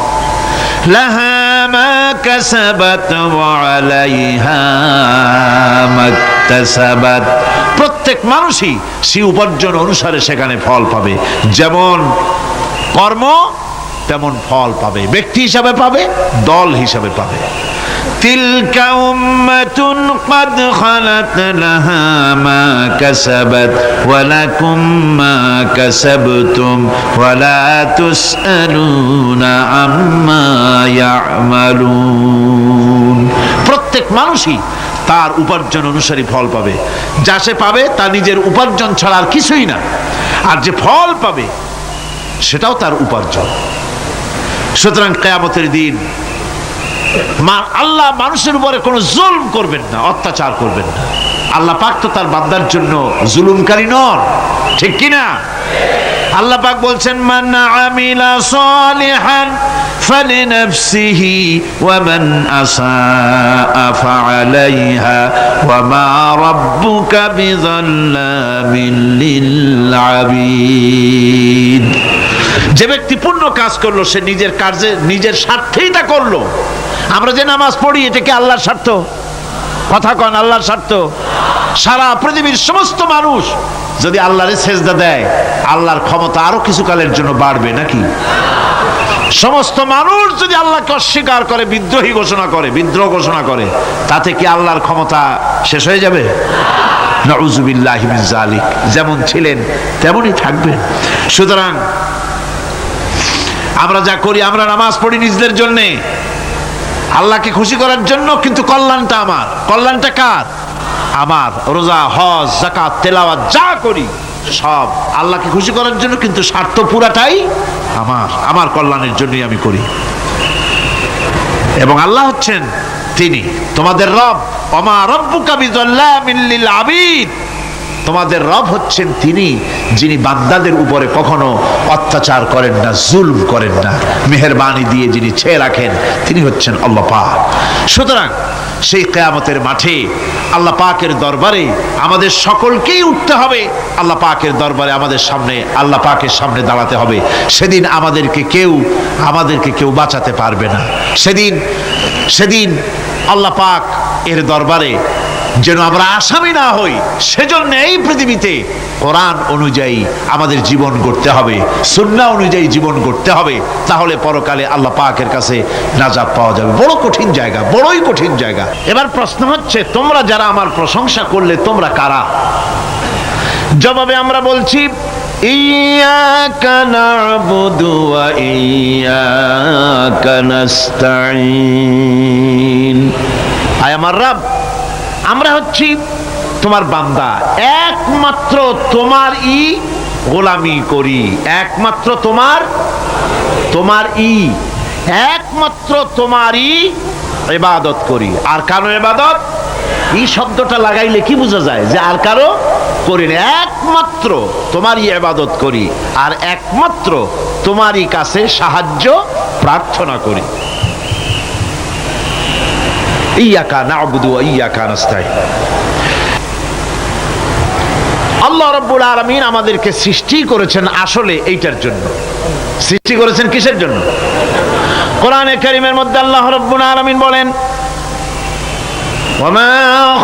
[SPEAKER 1] লাহা মা কাসাবাত ওয়া আলাইহা মাকতাসাবাত। প্রত্যেক মানুষই সেই উপার্জন অনুসারে সেখানে ফল পাবে। যেমন কর্ম তেমন ফল পাবে, ব্যক্তি হিসাবে পাবে, দল হিসাবে পাবে। تلك أمة قد خلت لها ما كسبت ولكم ما كسبتم ولا تسألون عما يعملون। প্রত্যেক মানুষই তার উপার্জন অনুসারী ফল পাবে। যা সে পাবে তা নিজের উপার্জন ছাড়া আর কিছুই না, আর যে ফল পাবে সেটাও তার উপার্জন। সুতরাং কিয়ামতের দিন আল্লাহ মানুষের উপরে কোনো জুলম করবেন না, অত্যাচার করবেন না। আল্লাহ পাক তো তার বান্দার জন্য জুলুমকারী নন, ঠিক কি না? আল্লাহ পাক বলছেন, মান আমিলা সালিহান ফালিনাফসিহি ওয়া মান আসাআ ফাআলাইহা ওয়া মা রাব্বুকা বিযাল্লামিন লিল আবিদ। যে ব্যক্তি পুণ্য কাজ করলো সে নিজের কাজে নিজের স্বার্থেই তা করলো। আমরা যে নামাজ পড়ি এটা কি আল্লাহর স্বার্থ? কথা কন, আল্লাহর স্বার্থ? সারা পৃথিবীর সমস্ত মানুষ যদি আল্লাহরে সেজদা দেয়, আল্লাহর ক্ষমতা আরো কিছু কালের জন্য বাড়বে নাকি? সমস্ত মানুষ যদি আল্লাহকে অস্বীকার করে, বিদ্রোহী ঘোষণা করে, বিদ্রোহ ঘোষণা করে, তাতে কি আল্লাহর ক্ষমতা শেষ হয়ে যাবে? নাউযুবিল্লাহি মিন যালিক। যেমন ছিলেন তেমনই থাকবেন। সুতরাং আমরা যা করি, আমরা নামাজ পড়ি নিজেদের জন্যে, আল্লাহকে খুশি করার জন্য, কিন্তু কল্যাণটা আমার। কল্যাণটা কার? আমার। রোজা, হজ, যাকাত, তেলাওয়াত যা করি সব আল্লাহকে খুশি করার জন্য, কিন্তু স্বার্থ পুরাটাই আমার। আমার কল্যাণের জন্যই আমি করি। এবং আল্লাহ হচ্ছেন তিনি তোমাদের রব। ওমা রাব্বুকা বিযাল্লামিন লিল আবিদ। তোমাদের রব হচ্ছেন তিনি যিনি বান্দাদের উপরে কখনো অত্যাচার করেন না, জুলম করেন না, মেহেরবানি দিয়ে যিনি ছেয়ে রাখেন তিনি হচ্ছেন আল্লাহ পাক। সুতরাং সেই কিয়ামতের মাঠে আল্লাহ পাকের দরবারে আমাদের সকলকেই উঠতে হবে। আল্লাহ পাকের দরবারে আমাদের সামনে, আল্লাহ পাকের সামনে দাঁড়াতে হবে। সেদিন আমাদেরকে কেউ বাঁচাতে পারবে না। সেদিন আল্লাহ পাক এর দরবারে যেন আমরা আসামি না হই, সেজন্য এই পৃথিবীতে কোরআন অনুযায়ী আমাদের জীবন গড়তে হবে, সুন্নাহ অনুযায়ী জীবন গড়তে হবে। তাহলে পরকালে আল্লাহ পাকের কাছে নাজাত পাওয়া যাবে। বড় কঠিন জায়গা, বড়ই কঠিন জায়গা। এবার প্রশ্ন হচ্ছে, তোমরা যারা আমার প্রশংসা করলে তোমরা কারা? জবাবে আমরা বলছি, ইয়্যাকা না'বুদু ওয়া ইয়্যাকা নাস্তাঈন। আয় আমার রব, আমরা হচ্ছি তোমার বান্দা, একমাত্র তোমারই গোলামি করি, একমাত্র একমাত্র তোমারই ইবাদত করি। আর কারো ইবাদত, এই শব্দটা লাগাইলে কি বোঝা যায়? যে আর কারো করি না, একমাত্র তোমারই ইবাদত করি, আর একমাত্র তোমারই কাছে সাহায্য প্রার্থনা করি। ইয়্যাকা না'বুদু ওয়া ইয়্যাকা নাস্তাঈন। আল্লাহ রাব্বুল আলামিন আমাদেরকে সৃষ্টি করেছেন আসলে এইটার জন্য। সৃষ্টি করেছেন কিসের জন্য? কোরআনে কারীমের মধ্যে আল্লাহ রাব্বুল আলামিন বলেন, ওয়ামা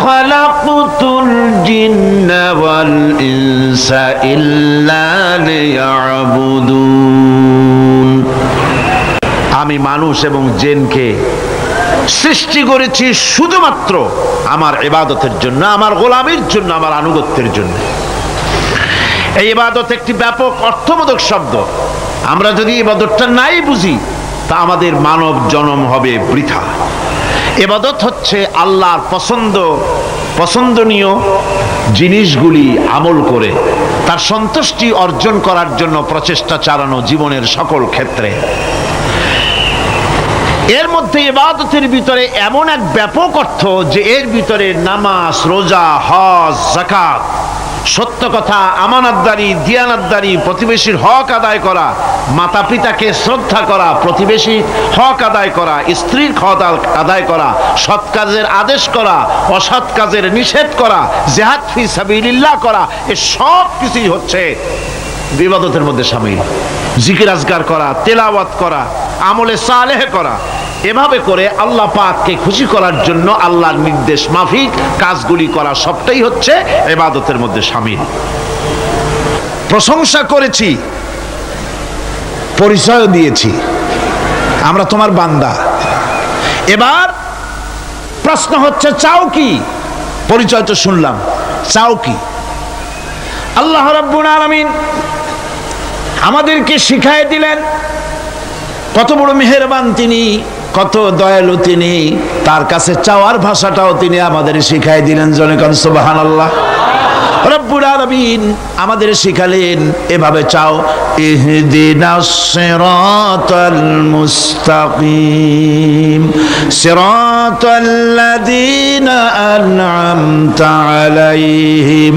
[SPEAKER 1] খালাকতুল জিন্না ওয়াল ইনসা ইল্লা লিয়াবুদুন। আমি মানুষ এবং জিনকে সৃষ্টি করেছি শুধুমাত্র আমার ইবাদতের জন্য, আমার গোলামির জন্য, আমার আনুগত্যের জন্য। এই ইবাদত একটি ব্যাপক অর্থবোধক শব্দ। আমরা যদি ইবাদতটা নাই বুঝি তা আমাদের মানব জন্ম হবে বৃথা। ইবাদত হচ্ছে আল্লাহর পছন্দনীয় জিনিসগুলি আমল করে তার সন্তুষ্টি অর্জন করার জন্য প্রচেষ্টা চালানো জীবনের সকল ক্ষেত্রে। এর মধ্যে ইবাদতের ভিতরে এমন এক ব্যাপক অর্থ যে এর ভিতরে নামাজ, রোজা, হজ, যাকাত, সত্য কথা, আমানতদারি, দিয়ানতদারি, প্রতিবেশীর হক আদায় করা, মাতা পিতাকে শ্রদ্ধা করা, প্রতিবেশীর হক আদায় করা, স্ত্রীর হক আদায় করা, সৎ কাজের আদেশ করা, অসৎ কাজের নিষেধ করা, জিহাদ ফি সাবিলিল্লাহ করা, এই সব কিছুই হচ্ছে ইবাদতের মধ্যে শামিল। জিকির আজগার করা, তেলাওয়াত করা, আমলে সালেহ করা, এভাবে করে আল্লাহ পাককে খুশি করার জন্য আল্লাহর নির্দেশ মাফিক কাজগুলি করা, সবটাই হচ্ছে ইবাদতের মধ্যে শামিল। প্রশংসা করেছি, পরিচয় দিয়েছি, আমরা তোমার বান্দা। এবার প্রশ্ন হচ্ছে চাও কি? পরিচয় তো শুনলাম, চাও কি? আল্লাহ রাব্বুল আলামিন আমাদেরকে শিখাই দিলেন, কত বড় মেহেরবান তিনি, কত দয়ালু তিনি। তার কাছে চাওয়ার ভাষাটাও তিনি আমাদের শিখাই দিলেন। জনে কোন সুবহানাল্লাহ। রব্বুল আলামিন আমাদের শিখালেন এভাবে চাও, ইহদিনাস সিরাতাল মুস্তাকিম সিরাতাল্লাযীনা আন'আমতা আলাইহিম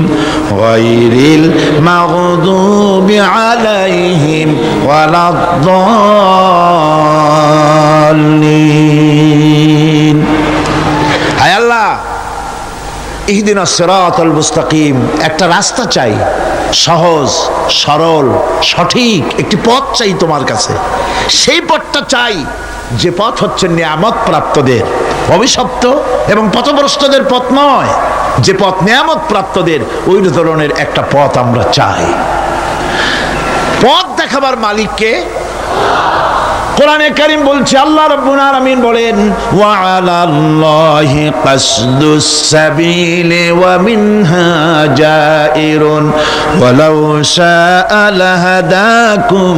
[SPEAKER 1] গায়রিল মাগদুবি আলাইহিম ওয়ালাদ-দাল্লিন। হায় আল্লাহ, ইহদিনাস সিরাতাল মুস্তাকিম, একটা রাস্তা চাই, সহজ সরল সঠিক একটি পথ চাই তোমার কাছে। সেই পথটা চাই যে পথ হচ্ছে নিয়ামত প্রাপ্তদের, অভিশপ্ত এবং পথভ্রষ্টদের পথ নয়। যে পথ নিয়ামত প্রাপ্তদের, ওই ধরনের একটা পথ আমরা চাই। পথ দেখাবার মালিককে কোরআনে কারীম বলছে, আল্লাহ রাব্বুল আলামিন বলেন, ওয়া আলাল্লাহি কাসদুস সাবিলি ওয়া মিনহা জাইরুন ওয়ালাউ শাআ লাহাদাকুম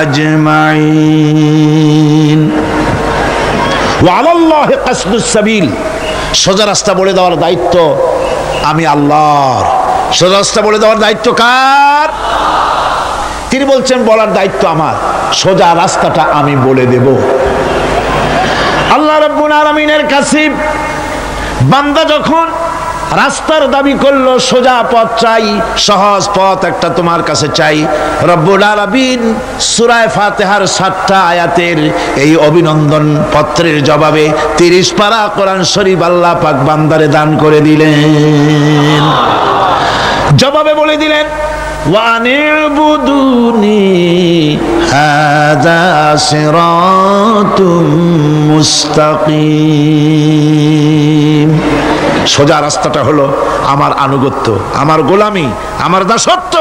[SPEAKER 1] আজমাইন। ওয়া আলাল্লাহি কাসদুস সাবিল, সোজা রাস্তা বলে দেওয়ার দায়িত্ব আমি আল্লাহর। সোজা রাস্তা বলে দেওয়ার দায়িত্ব কার? তিনি বলছেন বলার দায়িত্ব আমার, সোজা রাস্তাটা আমি বলে দেব। আল্লাহ রাব্বুল আলামিনের কাছে বান্দা যখন রাস্তার দাবি করলো, সোজা পথ চাই, সহজ পথ একটা তোমার কাছে চাই, রব্বুল আলামিন সূরা ফাতিহার 7টা আয়াতের এই অভিনন্দন পত্রের জবাবে 30 পারা কোরআন শরীফ আল্লাহ পাক বান্দারে দান করে দিলেন। জবাবে বলে দিলেন, ওয়ানিবুদুনি হাযা সিরাতুম মুস্তাকিম। সোজা রাস্তাটা হলো আমার আনুগত্য, আমার গোলামি, আমার দাসত্ব,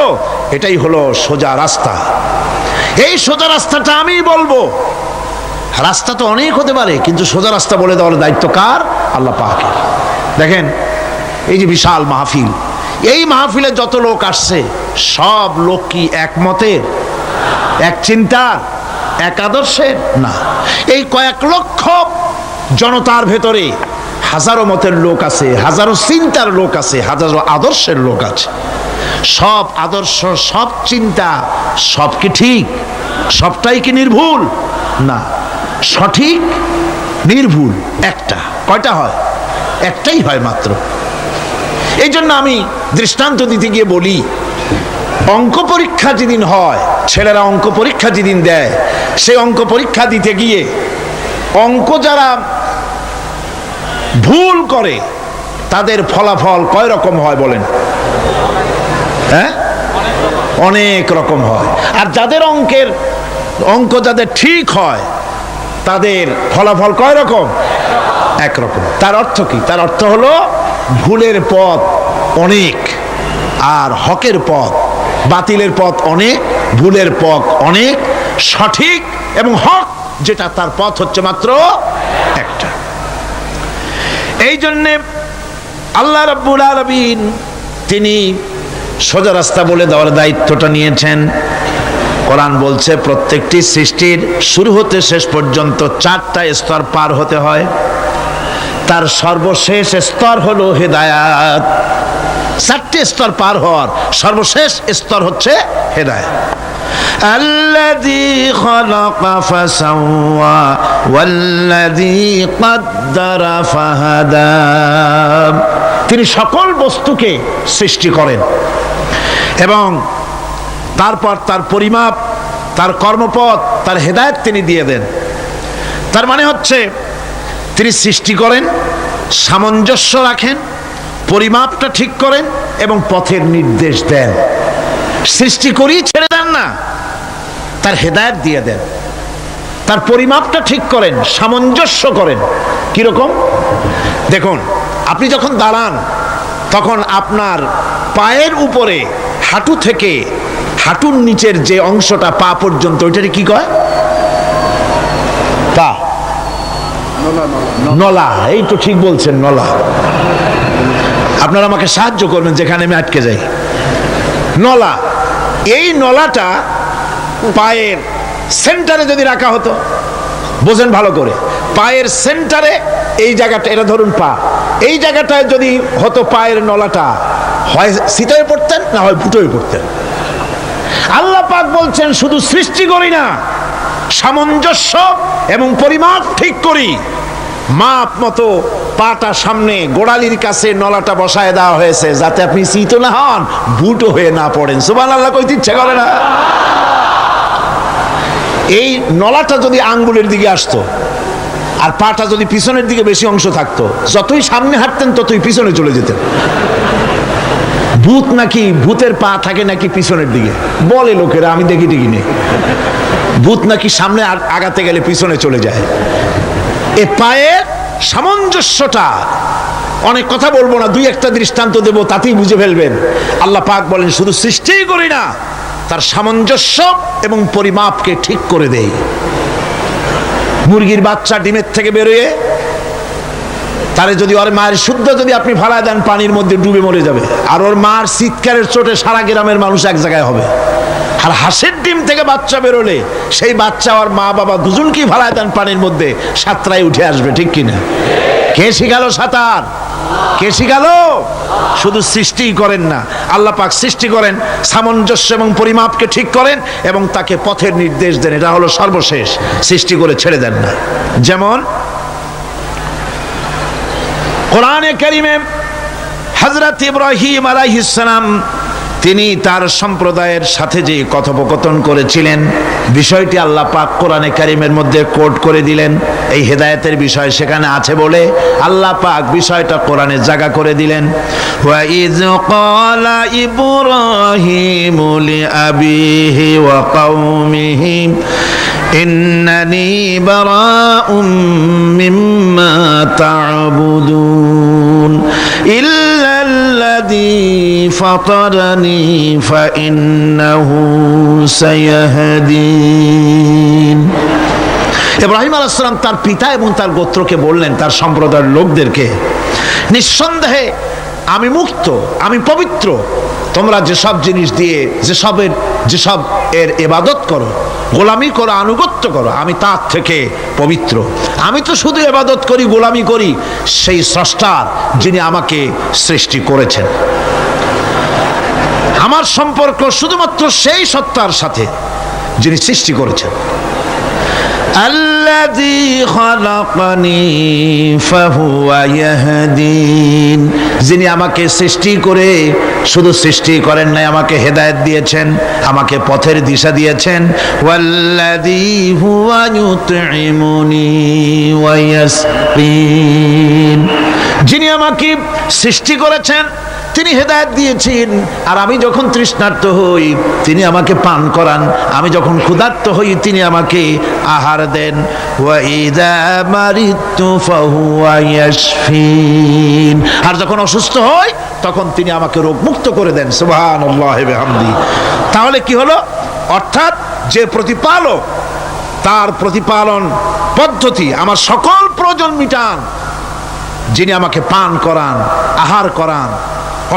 [SPEAKER 1] এটাই হলো সোজা রাস্তা। এই সোজা রাস্তাটা আমি বলবো। রাস্তা তো অনেক হতে পারে, কিন্তু সোজা রাস্তা বলে দেওয়ার দায়িত্ব কার? আল্লাহ পাকের। দেখেন এই যে বিশাল মাহফিল, এই মাহফিলে যত লোক আসছে, সব লোক কি এক মতের, এক চিন্তার, এক আদর্শের? না। এই কয়েক লক্ষ জনতার ভেতরে হাজারো মতের লোক আছে, হাজারো চিন্তার লোক আছে, হাজারো আদর্শের লোক আছে। সব আদর্শ, সব চিন্তা, সব কি ঠিক? সবটাই কি নির্ভুল? না। সঠিক নির্ভুল একটা। কয়টা হয়? একটাই হয় মাত্র। এই জন্য আমি দৃষ্টান্ত দিতে গিয়ে বলি, অঙ্ক পরীক্ষা যেদিন হয়, ছেলেরা অঙ্ক পরীক্ষা যেদিন দেয়, সেই অঙ্ক পরীক্ষা দিতে গিয়ে অঙ্ক যারা ভুল করে তাদের ফলাফল কয় রকম হয় বলেন? হ্যাঁ, অনেক রকম হয়। আর যাদের অঙ্ক যাদের ঠিক হয় তাদের ফলাফল কয় রকম? একরকম। তার অর্থ কি? তার অর্থ হলো ভুলের পথ অনেক আর হকের পথ, বাতিলের পথ অনেক, ভুলের পথ অনেক, সঠিক এবং হক যেটা তার পথ হচ্ছে মাত্র একটা। এই জন্যে আল্লাহ রাব্বুল আলামিন তিনি সোজা রাস্তা বলে দেওয়ার দায়িত্বটা নিয়েছেন। কোরআন বলছে প্রত্যেকটি সৃষ্টির শুরু হতে শেষ পর্যন্ত 4টা স্তর পার হতে হয়। তার সর্বশেষ স্তর হলো হেদায়াত। 4টে স্তর পার হওয়ার সর্বশেষ স্তর হচ্ছে হেদায়াত। আল্লাযী খালাকা ফাসাওয়া ওয়াল্লাযী কাদ্দারা ফাহাদা। তিনি সকল বস্তুকে সৃষ্টি করেন এবং তারপর তার পরিমাপ, তার কর্মপথ, তার হেদায়েত তিনি দিয়ে দেন। তার মানে হচ্ছে তিনি সৃষ্টি করেন, সামঞ্জস্য রাখেন, পরিমাপটা ঠিক করেন এবং পথের নির্দেশ দেন। সৃষ্টি করেই ছেড়ে দেন না, তার হেদায়েত দিয়ে দেন। তার পরিমাপটা ঠিক করেন, সামঞ্জস্য করেন। কিরকম? দেখুন, আপনি যখন দাঁড়ান তখন আপনার পায়ের উপরে হাঁটু থেকে হাঁটুর নিচের যে অংশটা পা পর্যন্ত, ওইটাকে কি কয়? পা। নলা, এই তো ঠিক বলছেন, নলা। আপনারা আমাকে সাহায্য করবেন যেখানে আমি আটকে যাই। নলা, এই নলাটা পায়ের সেন্টারে যদি রাখা হতো, বোঝেন ভালো করে, পায়ের সেন্টারে এই জায়গাটা, এটা ধরুন পা, এই জায়গাটায় যদি হতো পায়ের নলাটা, হয় সিটায় পড়তেন না হয় ফুটোয় পড়তেন। আল্লাহ পাক বলছেন শুধু সৃষ্টি করি না, সামঞ্জস্য এবং পরিমাপ ঠিক করি। মাপ মতো পাটা সামনে গোড়ালির কাছে নলাটা বসায় দেওয়া হয়েছে, যাতে আপনি চিত না হন, বুটো হয়ে না পড়েন। সুবহানাল্লাহ কইতে ইচ্ছা করে না? এই নলাটা যদি আঙ্গুলের দিকে আসতো আর পাটা যদি পিছনের দিকে বেশি অংশ থাকতো, যতই সামনে হাঁটতেন ততই পিছনে চলে যেতেন। ভূত নাকি, ভূতের পা থাকে নাকি পিছনের দিকে, বলে লোকেরা, আমি দেখি নেই। ভূত নাকি সামনে আগাতে গেলে পিছনে চলে যায়। এ পায়ের সামঞ্জস্যটা, অনেক কথা বলবো না, দুই একটা দৃষ্টান্ত দেব, তাতেই বুঝে ফেলবেন। আল্লাহ পাক বলেন শুধু সৃষ্টিই করি না, তার সামঞ্জস্য এবং পরিমাপকে ঠিক করে দেই। মুরগির বাচ্চা ডিমের থেকে বেরোয়, তারে যদি ওর মায়ের শুদ্ধ যদি আপনি ফালায় দেন, পানির মধ্যে ডুবে মরে যাবে, আর ওর মার চিৎকারের চোটে সারা গ্রামের মানুষ এক জায়গায় হবে। আর হাঁসের ডিম থেকে বাচ্চা বেরোলে সেই বাচ্চা আর মা বাবা দুজনকেই ফালায় দেন পানির মধ্যে, সাঁতরায় উঠে আসবে, ঠিক কিনা? কে শিখালো সাঁতার? কে শিখালো? শুধু সৃষ্টিই করেন না, আল্লাহ পাক সৃষ্টি করেন, সামঞ্জস্য এবং পরিমাপকে ঠিক করেন এবং তাকে পথের নির্দেশ দেন। এটা হলো সর্বশেষ, সৃষ্টি করে ছেড়ে দেন না। যেমন কোরআনে কারিমে হযরত ইব্রাহিম আলাইহিস সালাম তিনি তার সম্প্রদায়ের সাথে যে কথোপকথন করেছিলেন, বিষয়টি আল্লাহ পাক কোরআনে কারিমের মধ্যে কোট করে দিলেন। এই হেদায়েতের বিষয় সেখানে আছে বলে আল্লাহ পাক বিষয়টা কোরআনে জায়গা করে দিলেন। ওয়া ইয ক্বালা ইব্রাহিমু লিআবিহি ওয়া কওমিহি ইন্নানি বারাউম মিম্মা তা'বুদুন ইল্লাল্লাযী ফাতারানি ফাইন্নাহু সায়াহদিন। ইব্রাহিম আলাইহিস সালাম তার পিতা এবং তার গোত্রকে বললেন, তার সম্প্রদায়ের লোকদেরকে, নিঃসন্দেহে আমি মুক্ত, আমি পবিত্র। তোমরা যেসব জিনিস দিয়ে যেসব এর ইবাদত করো, গোলামি করো, আনুগত্য করো, আমি তার থেকে পবিত্র। আমি তো শুধু ইবাদত করি, গোলামি করি সেই স্রষ্টার, যিনি আমাকে সৃষ্টি করেছেন। আমার সম্পর্ক শুধুমাত্র সেই সত্তার সাথে যিনি সৃষ্টি করেছেন। আল্লাযী খালাকানি ফাহুয়া ইয়াহদিন, যিনি আমাকে সৃষ্টি করে শুধু সৃষ্টি করেন নাই, আমাকে হেদায়েত দিয়েছেন, আমাকে পথের দিশা দিয়েছেন। ওয়াল্লাযী হুয়া ইউতঈমুনি ওয়া ইয়াসকিন, যিনি আমাকে সৃষ্টি করেছেন, তিনি হেদায়েত দিয়েছেন, আর আমি যখন তৃষ্ণার্ত হই তিনি আমাকে পান করান, আমি যখন ক্ষুধার্ত হই তিনি আমাকে আহার দেন। ওয়া ইযা মারিতু ফাহুয়া ইয়াশফিন, আর যখন অসুস্থ হই তখন তিনি আমাকে রোগমুক্ত করে দেন। সুবহানাল্লাহি ওয়া বিহামদিহি। তাহলে কি হলো? অর্থাৎ যে প্রতিপালক, তার প্রতিপালন পদ্ধতি আমার সকল প্রয়োজন মিটান, যিনি আমাকে পান করান, আহার করান,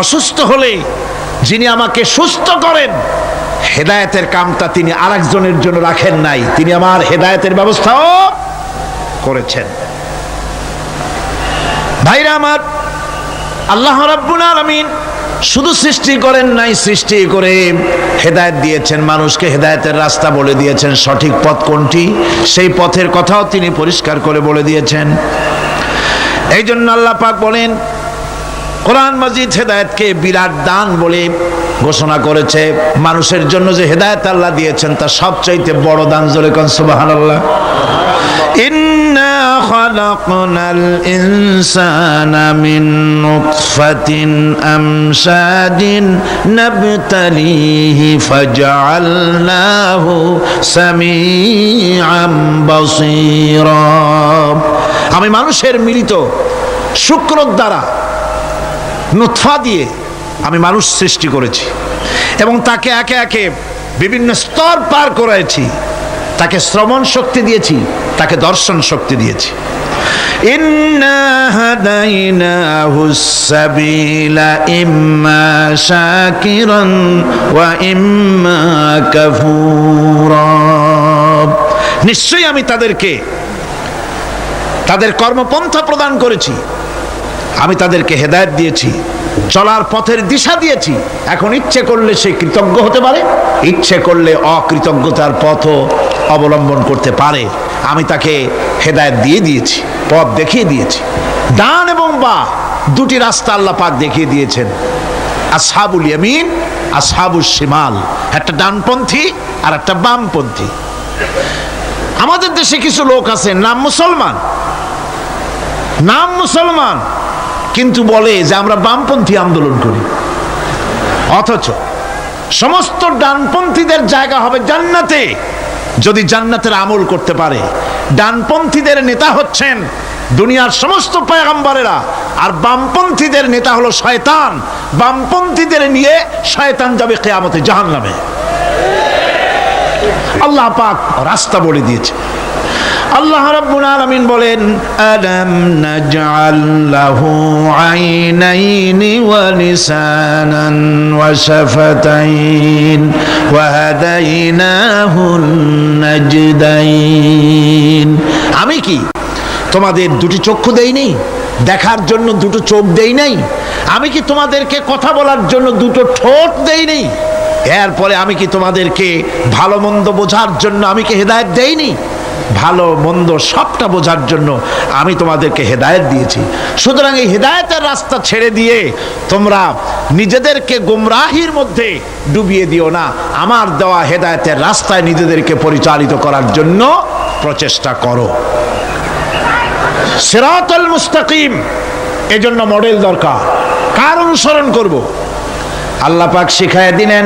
[SPEAKER 1] অসুস্থ হলে যিনি আমাকে সুস্থ করেন। হেদায়েতের কামটা তিনি আরেকজনের জন্য রাখেন নাই, তিনি আমার হেদায়েতের ব্যবস্থাও করেছেন। ভাইরা আমার, আল্লাহ রাব্বুল আলামিন শুধু সৃষ্টি করেন নাই, সৃষ্টি করে হেদায়েত দিয়েছেন, মানুষকে হেদায়েতের রাস্তা বলে দিয়েছেন। সঠিক পথ কোনটি সেই পথের কথাও তিনি পরিষ্কার করে বলে দিয়েছেন। এই জন্য আল্লাহ পাক বলেন, কোরআন মাজিদ হেদায়েতকে বিরাট দান বলে ঘোষণা করেছে। মানুষের জন্য যে হেদায়েত আল্লাহ দিয়েছেন তার সবচাইতে বড় দান, জোরে কোন সুবহানাল্লাহ। ইন্না খালাকনাল ইনসানা মিন নুতফাতিন আমশাজিন নাবতালিহি ফাজআলনাহু সামিআম বাসীরা। আমি মানুষের মিলিত শুক্র দ্বারা, নুতফা দিয়ে আমি মানুষ সৃষ্টি করেছি এবং তাকে একে একে বিভিন্ন স্তর পার করেছি। তাকে শ্রবণ শক্তি দিয়েছি, তাকে দর্শন শক্তি দিয়েছি। ইন্না হাদাইনাহুস সাবিলা ইম্মা শাকিরান ওয়া ইম্মা কাফুরা। নিশ্চয়ই আমি তাদেরকে তাদের কর্মপন্থা প্রদান করেছি, আমি তাদেরকে হেদায়েত দিয়েছি, চলার পথের দিশা দিয়েছি। এখন ইচ্ছে করলে সে কৃতজ্ঞ হতে পারে, ইচ্ছে করলে অকৃতজ্ঞতার পথও অবলম্বন করতে পারে। আমি তাকে হেদায়েত দিয়ে দিয়েছি, পথ দেখিয়ে দিয়েছি। ডান এবং বাঁ দুটি রাস্তা আল্লাহ পাক দেখিয়ে দিয়েছেন। আসহাবুল ইয়ামিন, আসহাবুশ শিমাল, একটা ডানপন্থী আর একটা বামপন্থী। আমাদের দেশে কিছু লোক আছে নাম মুসলমান, কিন্তু বলে যে আমরা বামপন্থী আন্দোলন করি, অথচ সমস্ত ডানপন্থীদের জায়গা হবে জান্নাতে যদি জান্নাতের আমল করতে পারে। ডানপন্থীদের নেতা হচ্ছেন দুনিয়ার সমস্ত পয়গম্বরেরা, আর বামপন্থীদের নেতা হলো শয়তান। বামপন্থীদের নিয়ে শয়তান যাবে কিয়ামতে জাহান্নামে। আল্লাহ পাক রাস্তা বলে দিয়েছে। আল্লাহ রাব্বুল আলামিন বলেন, আলাম নাজআল লাহু আইনাইনি ওয়া লিসানান ওয়া শাফাতাইন ওয়া হাদাইনাহুন নাজদাইন। আমি কি তোমাদের দুটি চক্ষু দেই নাই, দেখার জন্য দুটো চোখ দেই নাই? আমি কি তোমাদেরকে কথা বলার জন্য দুটো ঠোঁট দেই নাই? এরপরে আমি কি তোমাদেরকে ভালো মন্দ বোঝার জন্য আমি কি হেদায়েত দেইনি? ভালো মন্দ সবটা বোঝার জন্য আমি তোমাদেরকে হেদায়েত দিয়েছি। সুতরাং এই হেদায়েতের রাস্তা ছেড়ে দিয়ে তোমরা নিজেদেরকে গোমরাহির মধ্যে ডুবিয়ে দিও না। আমার দেওয়া হেদায়েতের রাস্তায় নিজেদেরকে পরিচালিত করার জন্য প্রচেষ্টা করো। সিরাতুল মুস্তাকিম, এজন্য মডেল দরকার। কার অনুসরণ করব? আল্লাহ পাক শিখায় দিলেন,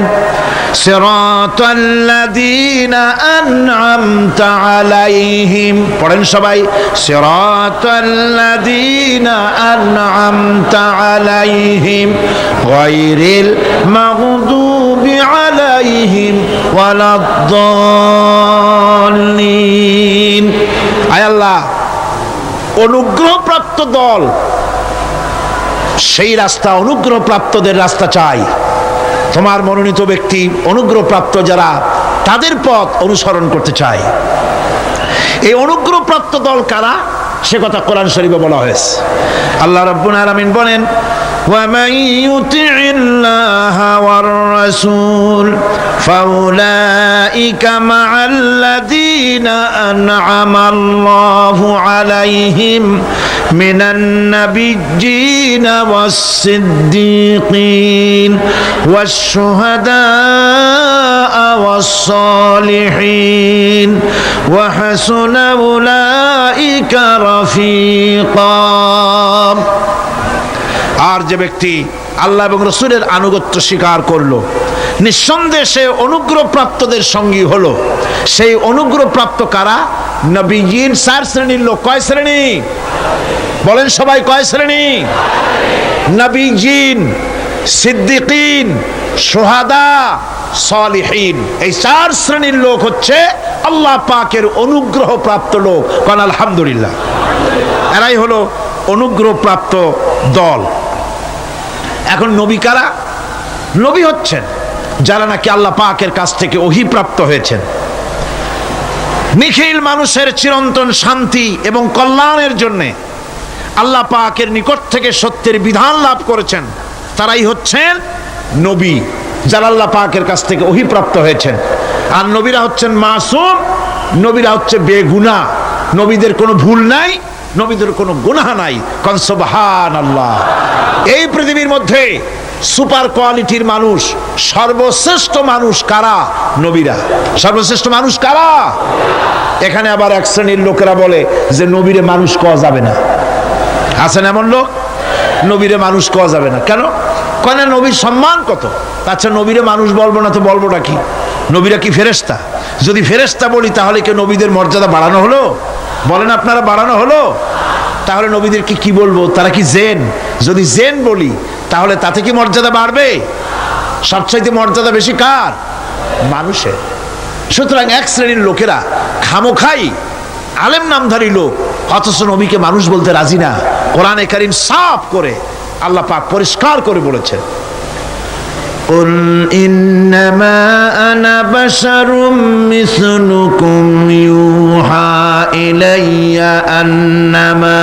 [SPEAKER 1] সিরাতাল্লাযীনা আন'আমতা আলাইহিম। পড়েন সবাই, সিরাতাল্লাযীনা আন'আমতা আলাইহিম গায়রিল মাগদুবি আলাইহিম ওয়ালাদ-দাল্লিন। আয় আল্লাহ, অনুগ্রহপ্রাপ্ত দল, সেই রাস্তা, অনুগ্রহপ্রাপ্তদের রাস্তা চাই। তোমার মনোনীত ব্যক্তি অনুগ্রহপ্রাপ্ত যারা, তাদের পথ অনুসরণ করতে চাই। এই অনুগ্রহপ্রাপ্ত দল কারা, সে কথা কোরআন শরীফে বলা হয়েছে। আল্লাহ রাব্বুল আলামিন বলেন, وَمَن يُطِعِ اللَّهَ وَالرَّسُولَ فَأُولَئِكَ مَعَ الَّذِينَ أَنْعَمَ اللَّهُ عَلَيْهِمْ مِنَ النَّبِيِّينَ وَالصِّدِّيقِينَ وَالشُّهَدَاءِ وَالصَّالِحِينَ وَحَسُنَ أُولَئِكَ رَفِيقًا। আর যে ব্যক্তি আল্লাহ এবং রাসূলের আনুগত্য স্বীকার করলো, নিঃসন্দেহে সে অনুগ্রহপ্রাপ্তদের সঙ্গী হলো। সেই অনুগ্রহপ্রাপ্ত কারা? নবীয়িন। 4 শ্রেণীর লোক। কয় শ্রেণী? বলেন সবাই, কয় শ্রেণী? নবীয়িন, সিদ্দিকিন, শুহাদা, সালিহিন। এই 4 শ্রেণীর লোক হচ্ছে আল্লাহ পাকের অনুগ্রহপ্রাপ্ত লোক। কারণ আলহামদুলিল্লাহ, এরাই হলো অনুগ্রহপ্রাপ্ত দল। এখন নবী কারা? নবী হচ্ছেন যারা নাকি আল্লাহ পাকের কাছ থেকে ওহী প্রাপ্ত হয়েছেন, নিখিল মানুষের চিরন্তন শান্তি এবং কল্যাণের জন্য আল্লাহ পাকের নিকট থেকে সত্যের বিধান লাভ করেছেন। তারাই হচ্ছেন নবী, যারা আল্লাহ পাকের কাছ থেকে ওহী প্রাপ্ত হয়েছেন। আর নবীরা হচ্ছেন মাসুম, নবীরা হচ্ছে বেগুনাহ। নবীদের কোনো ভুল নাই, নবীদের কোনো গুনাহ নাই। কোন সুবহানাল্লাহ। এই পৃথিবীর মধ্যে সুপার কোয়ালিটির মানুষ, সর্বশ্রেষ্ঠ মানুষ কারা? নবীরা। সর্বশ্রেষ্ঠ মানুষ কারা? এখানে আবার এক শ্রেণীর লোকেরা বলে যে নবীরে মানুষ কওয়া যাবে না। আছেন এমন লোক, নবীরে মানুষ কওয়া যাবে না। কেন? কেন? নবীর সম্মান কত। আচ্ছা, নবীরে মানুষ বলবো না তো বলবোটা কি? নবীরা কি ফেরেশতা? যদি ফেরেশতা বলি তাহলে কি নবীদের মর্যাদা বাড়ানো হলো? বলেন আপনারা, বাড়ানো হলো? তাহলে নবীদেরকে কি বলবো? তারা কি জেন? যদি জেন বলি তাহলে তাতে কি মর্যাদা বাড়বে? সবচাইতে মর্যাদা বেশি কার? মানুষের। সুতরাং এক শ্রেণীর লোকেরা খামোখাই আলেম নামধারী লোক অথচ নবীকে মানুষ বলতে রাজি না। কোরআনে কারীম সাফ করে আল্লাহ পাক পরিষ্কার করে বলেছেন, قل إنما أنا بشر مثلكم يوحى إلي أنما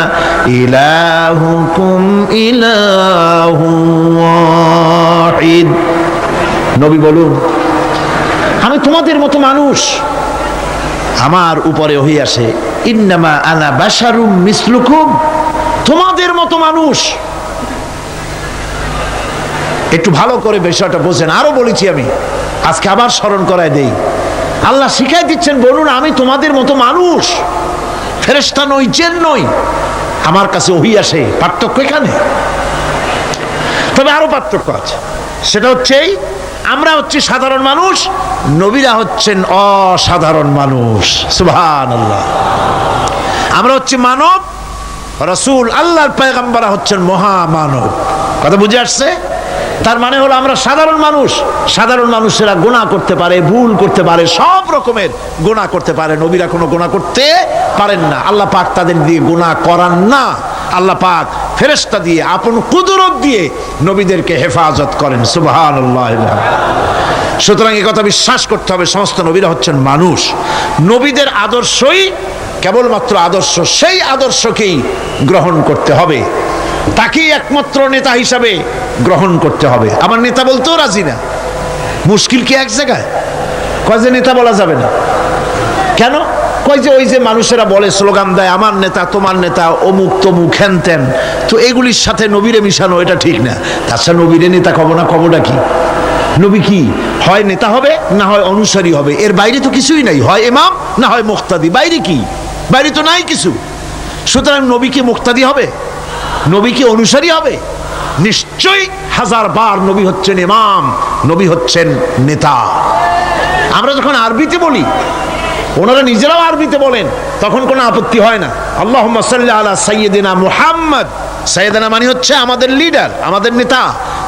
[SPEAKER 1] إلهكم إله واحد। নবী বলুন, আমি তোমাদের মতো মানুষ, আমার উপরে ওহী আসে। ইন্নামা আনা বাশারুম মিসলুকুম, তোমাদের মতো মানুষ। একটু ভালো করে বিষয়টা বোঝেন। আরো বলেছি আমি, আজকে আবার স্মরণ করায় দেই। আল্লাহ শিখাই দিচ্ছেন, বলুন আমি তোমাদের মতো মানুষ, ফেরেশতা নই, জিন নই, আমার কাছে ওহী আসে। পার্থক্য এখানে। তবে আরো পার্থক্য আছে, সেটা হচ্ছে আমরা হচ্ছি সাধারণ মানুষ, নবীরা হচ্ছেন অসাধারণ মানুষ। সুবহানাল্লাহ। আমরা হচ্ছি মানব, রাসূল আল্লাহর পয়গম্বররা হচ্ছেন মহামানব। কথা বুঝে আসছে? তার মানে হলো আমরা সাধারণ মানুষ। সাধারণ মানুষেরা গুনাহ করতে পারে, ভুল করতে পারে, সব রকমের গুনাহ করতে পারে। নবীরা কোনো গুনাহ করতে পারেন না। আল্লাহ পাক তাদের দিয়ে গুনাহ করান না। আল্লাহ পাক ফেরেশতা দিয়ে, আপন কুদরত দিয়ে নবীদেরকে হেফাজত করেন। সুবহানাল্লাহ। সুতরাং এই কথা বিশ্বাস করতে হবে, সমস্ত নবীরা হচ্ছেন মানুষ। নবীদের আদর্শই কেবলমাত্র আদর্শ, সেই আদর্শকেই গ্রহণ করতে হবে, তাকেই একমাত্র নেতা হিসাবে গ্রহণ করতে হবে। আমার নেতা বলতেও রাজি না। মুশকিল কি এক জায়গায়? কয় যে নেতা বলা যাবে না কেন? কয় যে ওই যে মানুষেরা বলে, স্লোগান দেয়, আমার নেতা, তোমার নেতা, অমুক তমুক, হ্যান ত্যান। তো এগুলির সাথে নবীরে মিশানো এটা ঠিক না। তাছাড়া নবীরে নেতা কব না, কবটা কি? নবী কি হয় নেতা হবে, না হয় অনুসারী হবে, এর বাইরে তো কিছুই নাই। হয় ইমাম, না হয় মুক্তাদি। বাইরে কি? বাইরে তো নাই কিছু। সুতরাং নবী কি মুক্তাদি হবে? নবী কি অনুসারী হবে? নিশ্চয়ই হাজার বার নবী হচ্ছেন ইমাম, নবী হচ্ছেন নেতা। আমরা যখন আরবিতে বলি, ওনারা নিজেরাও আরবিতে বলেন, তখন কোনো আপত্তি হয় না। আল্লাহুম্মা সাল্লি আলা সাইয়্যিদিনা মুহাম্মদ। সাইয়্যিদিনা মানে হচ্ছে আমাদের লিডার, আমাদের নেতা।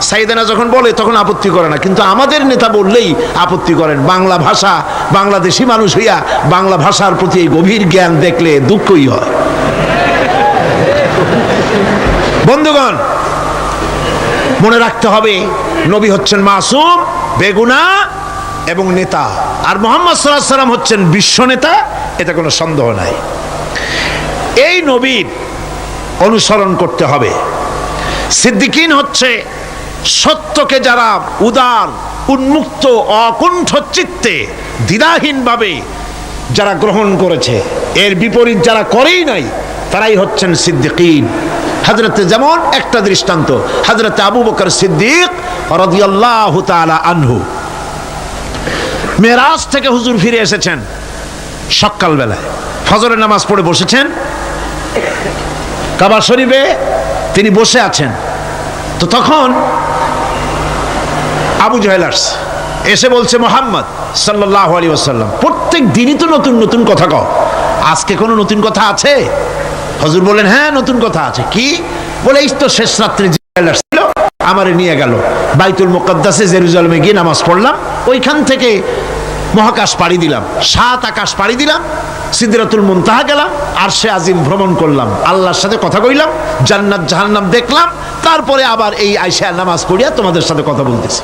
[SPEAKER 1] সাইয়্যিদিনা যখন বলে তখন আপত্তি করে না, কিন্তু আমাদের নেতা বললেই আপত্তি করেন। বাংলা ভাষা, বাংলাদেশি মানুষ হইয়া বাংলা ভাষার প্রতি এই গভীর জ্ঞান দেখলে দুঃখই হয়। বন্ধুগণ, মনে রাখতে হবে, নবী হচ্ছেন মাসুম, বেগুনাহ এবং নেতা। আর মুহাম্মদ সাল্লাল্লাহু আলাইহি ওয়াসাল্লাম হচ্ছেন বিশ্ব নেতা, এতে কোনো সন্দেহ নাই। এই নবীর অনুসরণ করতে হবে। সিদ্দিকিন হচ্ছে সত্যকে যারা উদার, উন্মুক্ত, অকুণ্ঠ চিত্তে, দ্বিধাহীনভাবে যারা গ্রহণ করেছে, এর বিপরীত যারা করেই নাই, তারাই হচ্ছেন সিদ্দিকিন। হযরতে, যেমন একটা দৃষ্টান্ত, হযরতে আবু বকর সিদ্দিক রাদিয়াল্লাহু তাআলা আনহু মেরাজ থেকে হুজুর ফিরে এসেছেন সকালবেলায়, ফজরের নামাজ পড়ে বসেছেন কাবা শরীফে, তিনি বসে আছেন। তো তখন আবু জাহেল এসে বলছে, মুহাম্মদ সাল্লাল্লাহু আলাইহি ওয়াসাল্লাম, প্রত্যেক দিনই তো নতুন নতুন কথা কও, আজকে কোনো নতুন কথা আছে? হুজুর বলেন, হ্যাঁ নতুন কথা আছে। কি? বলে, এই তো শেষ রাত্রে জিবরাইল আসছিল, আমারে নিয়ে গেল বাইতুল মুকাদ্দাসে, জেরুজালেমে গিয়ে নামাজ পড়লাম, ওইখান থেকে মহাকাশ পাড়ি দিলাম, 7 আকাশ পাড়ি দিলাম, সিদরাতুল মুনতাহা গেলাম, আরশে আজিম ভ্রমণ করলাম, আল্লাহর সাথে কথা কইলাম, জান্নাত জাহান্নাম দেখলাম, তারপরে আবার এই আয়েশা নামাজ পড়িয়া তোমাদের সাথে কথা বলতেছি।